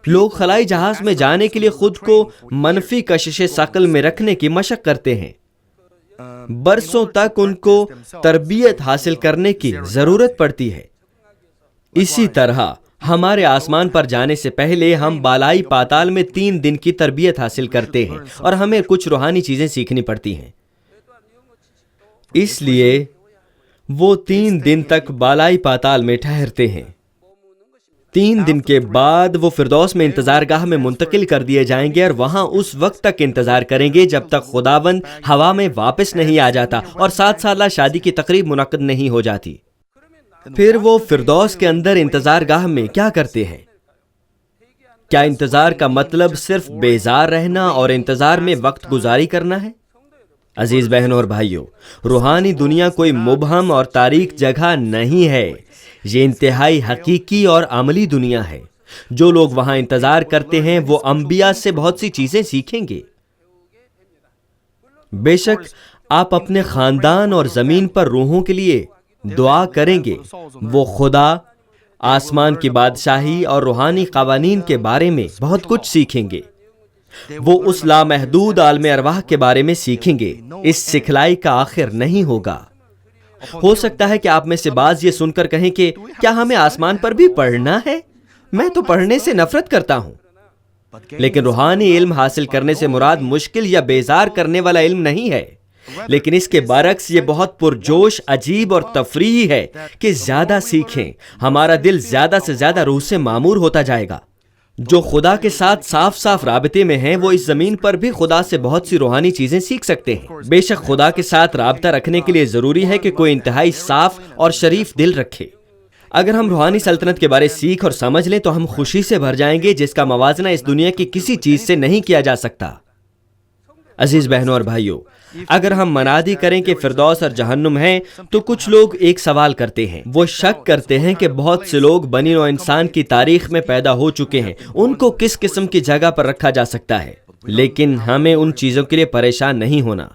لوگ خلائی جہاز میں جانے کے لیے خود کو منفی کشش ثقل میں رکھنے کی مشق کرتے ہیں. برسوں تک ان کو تربیت حاصل کرنے کی ضرورت پڑتی ہے. اسی طرح ہمارے آسمان پر جانے سے پہلے ہم بالائی پاتال میں 3 دن کی تربیت حاصل کرتے ہیں اور ہمیں کچھ روحانی چیزیں سیکھنی پڑتی ہیں. اس لیے وہ 3 دن تک بالائی پاتال میں ٹھہرتے ہیں. 3 دن کے بعد وہ فردوس میں انتظار گاہ میں منتقل کر دیے جائیں گے اور وہاں اس وقت تک انتظار کریں گے جب تک خداوند ہوا میں واپس نہیں آ جاتا اور 7 سالہ شادی کی تقریب منعقد نہیں ہو جاتی. پھر وہ فردوس کے اندر انتظار گاہ میں کیا کرتے ہیں؟ کیا انتظار کا مطلب صرف بیزار رہنا اور انتظار میں وقت گزاری کرنا ہے؟ عزیز بہنوں اور بھائیوں، روحانی دنیا کوئی مبہم اور تاریک جگہ نہیں ہے. یہ انتہائی حقیقی اور عملی دنیا ہے. جو لوگ وہاں انتظار کرتے ہیں وہ انبیاء سے بہت سی چیزیں سیکھیں گے. بے شک آپ اپنے خاندان اور زمین پر روحوں کے لیے دعا کریں گے. وہ خدا، آسمان کی بادشاہی اور روحانی قوانین کے بارے میں بہت کچھ سیکھیں گے. وہ اس لامحدود عالم ارواح کے بارے میں سیکھیں گے. اس سکھلائی کا آخر نہیں ہوگا. ہو سکتا ہے کہ آپ میں سے بعض یہ سن کر کہیں کہ کیا ہمیں آسمان پر بھی پڑھنا ہے؟ میں تو پڑھنے سے نفرت کرتا ہوں. لیکن روحانی علم حاصل کرنے سے مراد مشکل یا بیزار کرنے والا علم نہیں ہے، لیکن اس کے برعکس یہ بہت پرجوش، عجیب اور تفریحی ہے کہ زیادہ سیکھیں. ہمارا دل زیادہ سے زیادہ روح سے معمور ہوتا جائے گا. جو خدا کے ساتھ صاف صاف رابطے میں ہیں وہ اس زمین پر بھی خدا سے بہت سی روحانی چیزیں سیکھ سکتے ہیں. بے شک خدا کے ساتھ رابطہ رکھنے کے لیے ضروری ہے کہ کوئی انتہائی صاف اور شریف دل رکھے. اگر ہم روحانی سلطنت کے بارے سیکھ اور سمجھ لیں تو ہم خوشی سے بھر جائیں گے جس کا موازنہ اس دنیا کی کسی چیز سے نہیں کیا جا سکتا. عزیز بہنوں اور بھائیوں، اگر ہم منادی کریں کہ فردوس اور جہنم ہیں تو کچھ لوگ ایک سوال کرتے ہیں. وہ شک کرتے ہیں کہ بہت سے لوگ بنی نوع انسان کی تاریخ میں پیدا ہو چکے ہیں، ان کو کس قسم کی جگہ پر رکھا جا سکتا ہے. لیکن ہمیں ان چیزوں کے لیے پریشان نہیں ہونا.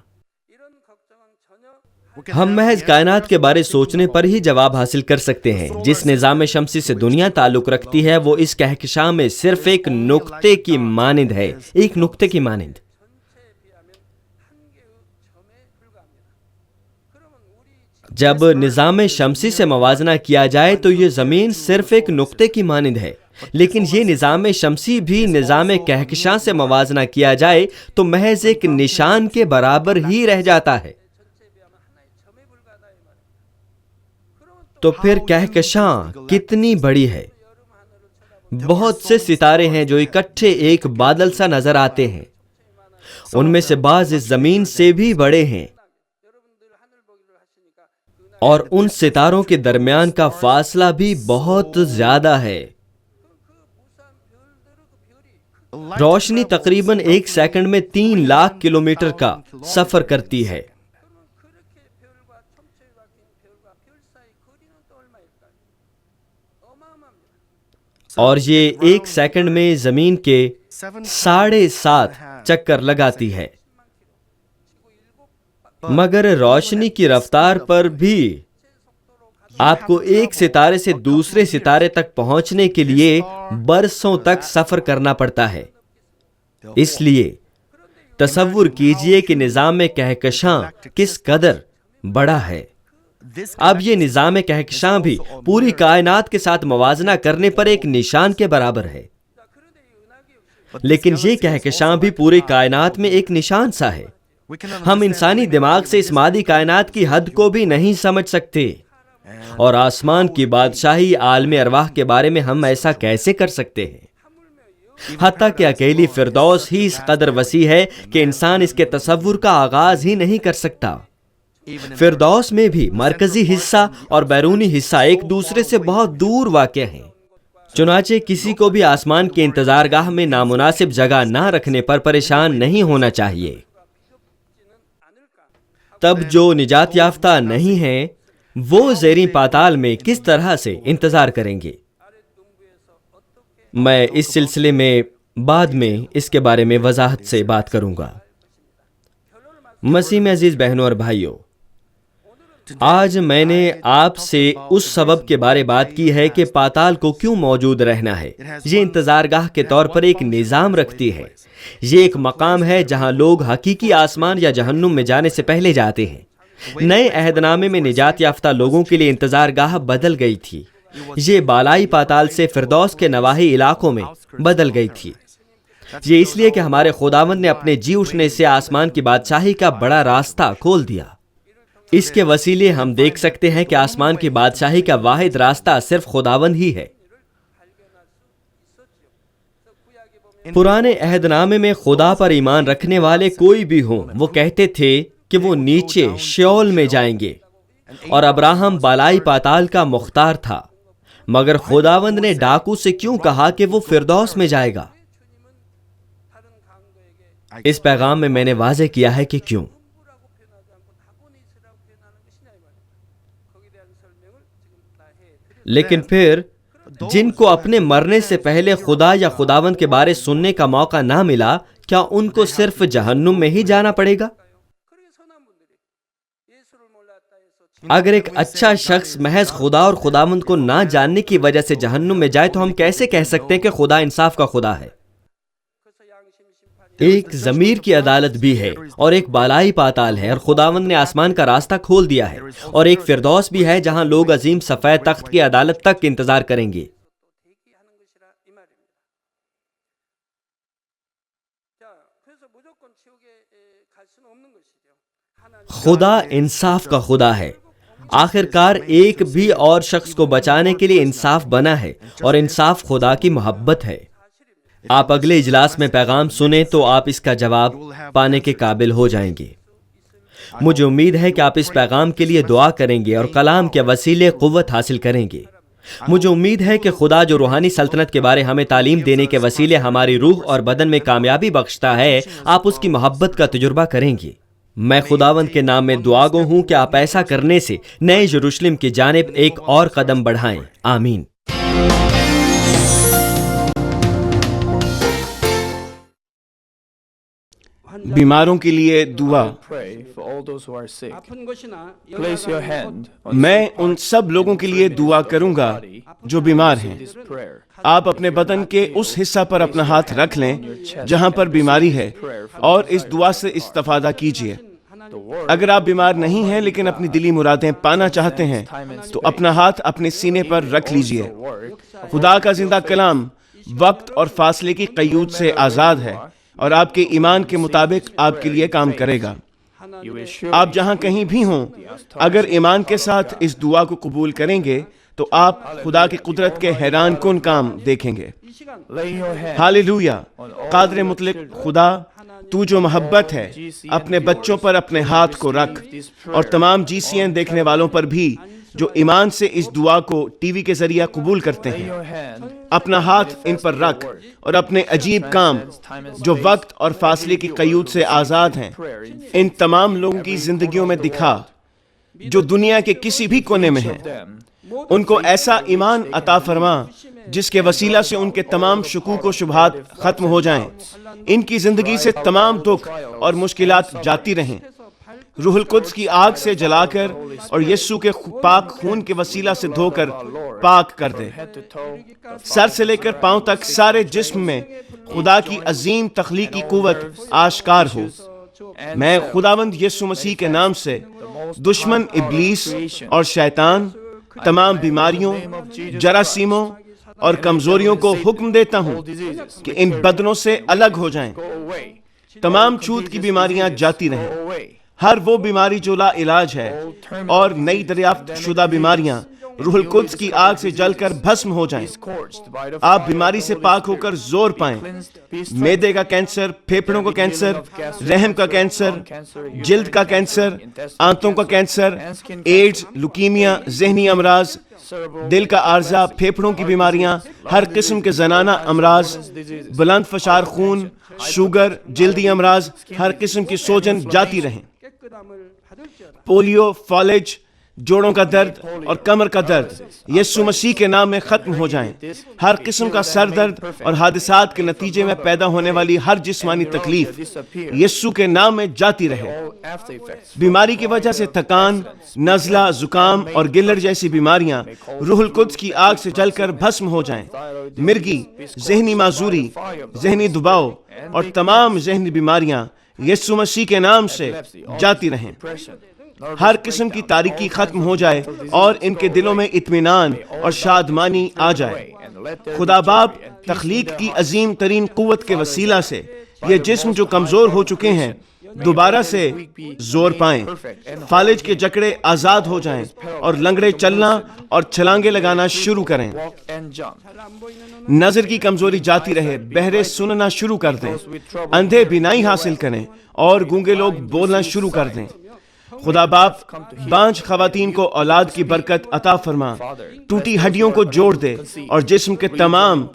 ہم محض کائنات کے بارے سوچنے پر ہی جواب حاصل کر سکتے ہیں. جس نظام شمسی سے دنیا تعلق رکھتی ہے وہ اس کہکشاں میں صرف ایک نقطے کی مانند ہے. ایک نقطے کی مانند. جب نظام شمسی سے موازنہ کیا جائے تو یہ زمین صرف ایک نقطے کی مانند ہے. لیکن یہ نظام شمسی بھی نظام کہکشاں سے موازنہ کیا جائے تو محض ایک نشان کے برابر ہی رہ جاتا ہے. تو پھر کہکشاں کتنی بڑی ہے. بہت سے ستارے ہیں جو اکٹھے ایک بادل سا نظر آتے ہیں. ان میں سے بعض اس زمین سے بھی بڑے ہیں اور ان ستاروں کے درمیان کا فاصلہ بھی بہت زیادہ ہے. روشنی تقریباً 1 سیکنڈ میں 3 لاکھ کلومیٹر کا سفر کرتی ہے. اور یہ 1 سیکنڈ میں زمین کے 7.5 چکر لگاتی ہے. مگر روشنی کی رفتار پر بھی آپ کو ایک ستارے سے دوسرے ستارے تک پہنچنے کے لیے برسوں تک سفر کرنا پڑتا ہے. اس لیے تصور کیجئے کہ نظام کہکشاں کس قدر بڑا ہے. اب یہ نظام کہکشاں بھی پوری کائنات کے ساتھ موازنہ کرنے پر ایک نشان کے برابر ہے. لیکن یہ کہکشاں بھی پوری کائنات میں ایک نشان سا ہے. ہم انسانی دماغ سے اس مادی کائنات کی حد کو بھی نہیں سمجھ سکتے. اور آسمان کی بادشاہی عالم ارواح کے بارے میں ہم ایسا کیسے کر سکتے ہیں؟ حتیٰ کہ اکیلی فردوس ہی اس قدر وسیع ہے کہ انسان اس کے تصور کا آغاز ہی نہیں کر سکتا. فردوس میں بھی مرکزی حصہ اور بیرونی حصہ ایک دوسرے سے بہت دور واقع ہیں. چنانچہ کسی کو بھی آسمان کے انتظار گاہ میں نامناسب جگہ نہ رکھنے پر پریشان نہیں ہونا چاہیے۔ تب جو نجات یافتہ نہیں ہیں وہ زیریں پاتال میں کس طرح سے انتظار کریں گے؟ میں اس سلسلے میں بعد میں اس کے بارے میں وضاحت سے بات کروں گا۔ مسیح میں عزیز بہنوں اور بھائیوں، آج میں نے آپ سے اس سبب کے بارے بات کی ہے کہ پاتال کو کیوں موجود رہنا ہے۔ یہ انتظار گاہ کے طور پر ایک نظام رکھتی ہے۔ یہ ایک مقام ہے جہاں لوگ حقیقی آسمان یا جہنم میں جانے سے پہلے جاتے ہیں۔ نئے عہد نامے میں نجات یافتہ لوگوں کے لیے انتظار گاہ بدل گئی تھی۔ یہ بالائی پاتال سے فردوس کے نواحی علاقوں میں بدل گئی تھی۔ یہ اس لیے کہ ہمارے خداوند نے اپنے جی اٹھنے سے آسمان کی بادشاہی کا بڑا راستہ کھول دیا۔ اس کے وسیلے ہم دیکھ سکتے ہیں کہ آسمان کی بادشاہی کا واحد راستہ صرف خداوند ہی ہے۔ پرانے عہد نامے میں خدا پر ایمان رکھنے والے کوئی بھی ہوں، وہ کہتے تھے کہ وہ نیچے شیول میں جائیں گے، اور ابراہم بالائی پاتال کا مختار تھا۔ مگر خداوند نے ڈاکو سے کیوں کہا کہ وہ فردوس میں جائے گا؟ اس پیغام میں نے واضح کیا ہے کہ کیوں۔ لیکن پھر جن کو اپنے مرنے سے پہلے خدا یا خداوند کے بارے سننے کا موقع نہ ملا، کیا ان کو صرف جہنم میں ہی جانا پڑے گا؟ اگر ایک اچھا شخص محض خدا اور خداوند کو نہ جاننے کی وجہ سے جہنم میں جائے تو ہم کیسے کہہ سکتے ہیں کہ خدا انصاف کا خدا ہے؟ ایک ضمیر کی عدالت بھی ہے، اور ایک بالائی پاتال ہے، اور خداوند نے آسمان کا راستہ کھول دیا ہے، اور ایک فردوس بھی ہے جہاں لوگ عظیم سفید تخت کی عدالت تک انتظار کریں گے۔ خدا انصاف کا خدا ہے۔ آخر کار ایک بھی اور شخص کو بچانے کے لیے انصاف بنا ہے، اور انصاف خدا کی محبت ہے۔ آپ اگلے اجلاس میں پیغام سنیں تو آپ اس کا جواب پانے کے قابل ہو جائیں گے۔ مجھے امید ہے کہ آپ اس پیغام کے لیے دعا کریں گے اور کلام کے وسیلے قوت حاصل کریں گے۔ مجھے امید ہے کہ خدا جو روحانی سلطنت کے بارے ہمیں تعلیم دینے کے وسیلے ہماری روح اور بدن میں کامیابی بخشتا ہے، آپ اس کی محبت کا تجربہ کریں گے۔ میں خداوند کے نام میں دعا گو ہوں کہ آپ ایسا کرنے سے نئے یروشلم کی جانب ایک اور قدم بڑھائیں۔ آمین۔ بیماروں کے لیے دعا۔ میں ان سب لوگوں کے لیے دعا کروں گا جو بیمار ہیں۔ آپ اپنے بدن کے اس حصہ پر اپنا ہاتھ رکھ لیں جہاں پر بیماری ہے، اور اس دعا سے استفادہ کیجیے۔ اگر آپ بیمار نہیں ہیں لیکن اپنی دلی مرادیں پانا چاہتے ہیں تو اپنا ہاتھ اپنے سینے پر رکھ لیجیے۔ خدا کا زندہ کلام وقت اور فاصلے کی قیود سے آزاد ہے، اور آپ کے ایمان کے مطابق آپ کے لیے کام کرے گا۔ آپ جہاں کہیں بھی ہوں، اگر ایمان کے ساتھ اس دعا کو قبول کریں گے تو آپ خدا کی قدرت کے حیران کن کام دیکھیں گے۔ ہاللویہ۔ قادر مطلق خدا، تو جو محبت ہے، اپنے بچوں پر اپنے ہاتھ کو رکھ، اور تمام GCN دیکھنے والوں پر بھی جو ایمان سے اس دعا کو ٹی وی کے ذریعہ قبول کرتے ہیں۔ اپنا ہاتھ ان پر رکھ اور اپنے عجیب کام جو وقت اور فاصلے کی قیود سے آزاد ہیں ان تمام لوگوں کی زندگیوں میں دکھا جو دنیا کے کسی بھی کونے میں ہیں۔ ان کو ایسا ایمان عطا فرما جس کے وسیلہ سے ان کے تمام شکوک و شبہات ختم ہو جائیں، ان کی زندگی سے تمام دکھ اور مشکلات جاتی رہیں، روح القدس کی آگ سے جلا کر اور یسوع کے پاک خون کے وسیلہ سے دھو کر پاک کر دے۔ سر سے لے کر پاؤں تک سارے جسم میں خدا کی عظیم تخلیقی قوت آشکار ہو۔ میں خداوند یسوع مسیح کے نام سے دشمن ابلیس اور شیطان، تمام بیماریوں، جراثیموں اور کمزوریوں کو حکم دیتا ہوں کہ ان بدنوں سے الگ ہو جائیں۔ تمام چھوت کی بیماریاں جاتی رہیں۔ ہر وہ بیماری جو لا علاج ہے اور نئی دریافت شدہ بیماریاں روح القدس کی آگ سے جل کر بھسم ہو جائیں۔ آپ بیماری سے پاک ہو کر زور پائیں۔ معدے کا کینسر، پھیپھڑوں کا کینسر، رحم کا کینسر، جلد کا کینسر، آنتوں کا کینسر، ایڈز، لیوکیمیا، ذہنی امراض، دل کا عارضہ، پھیپھڑوں کی بیماریاں، ہر قسم کے زنانہ امراض، بلند فشار خون، شوگر، جلدی امراض، ہر قسم کی سوجن جاتی رہیں۔ پولیو، فالج، جوڑوں کا درد اور کمر کا درد یسوع مسیح کے نام میں ختم ہو جائیں۔ ہر قسم کا سر درد اور حادثات کے نتیجے میں پیدا ہونے والی ہر جسمانی تکلیف یسوع کے نام میں جاتی رہے۔ بیماری کی وجہ سے تھکان، نزلہ، زکام اور گلڑ جیسی بیماریاں روح القدس کی آگ سے جل کر بھسم ہو جائیں۔ مرگی، ذہنی معذوری، ذہنی دباؤ اور تمام ذہنی بیماریاں یسوع مسیح کے نام سے جاتی رہیں۔ ہر قسم کی تاریکی ختم ہو جائے اور ان کے دلوں میں اطمینان اور شادمانی آ جائے۔ خدا باپ تخلیق کی عظیم ترین قوت کے وسیلہ سے یہ جسم جو کمزور ہو چکے ہیں دوبارہ سے زور پائیں، فالج کے جکڑے آزاد ہو جائیں اور لنگڑے چلنا اور چھلانگے لگانا شروع کریں۔ نظر کی کمزوری جاتی رہے، بہرے سننا شروع کر دیں، اندھے بینائی حاصل کریں اور گونگے لوگ بولنا شروع کر دیں۔ خدا باپ بانجھ خواتین کو اولاد کی برکت عطا فرما، ٹوٹی ہڈیوں کو جوڑ دے اور جسم کے تمام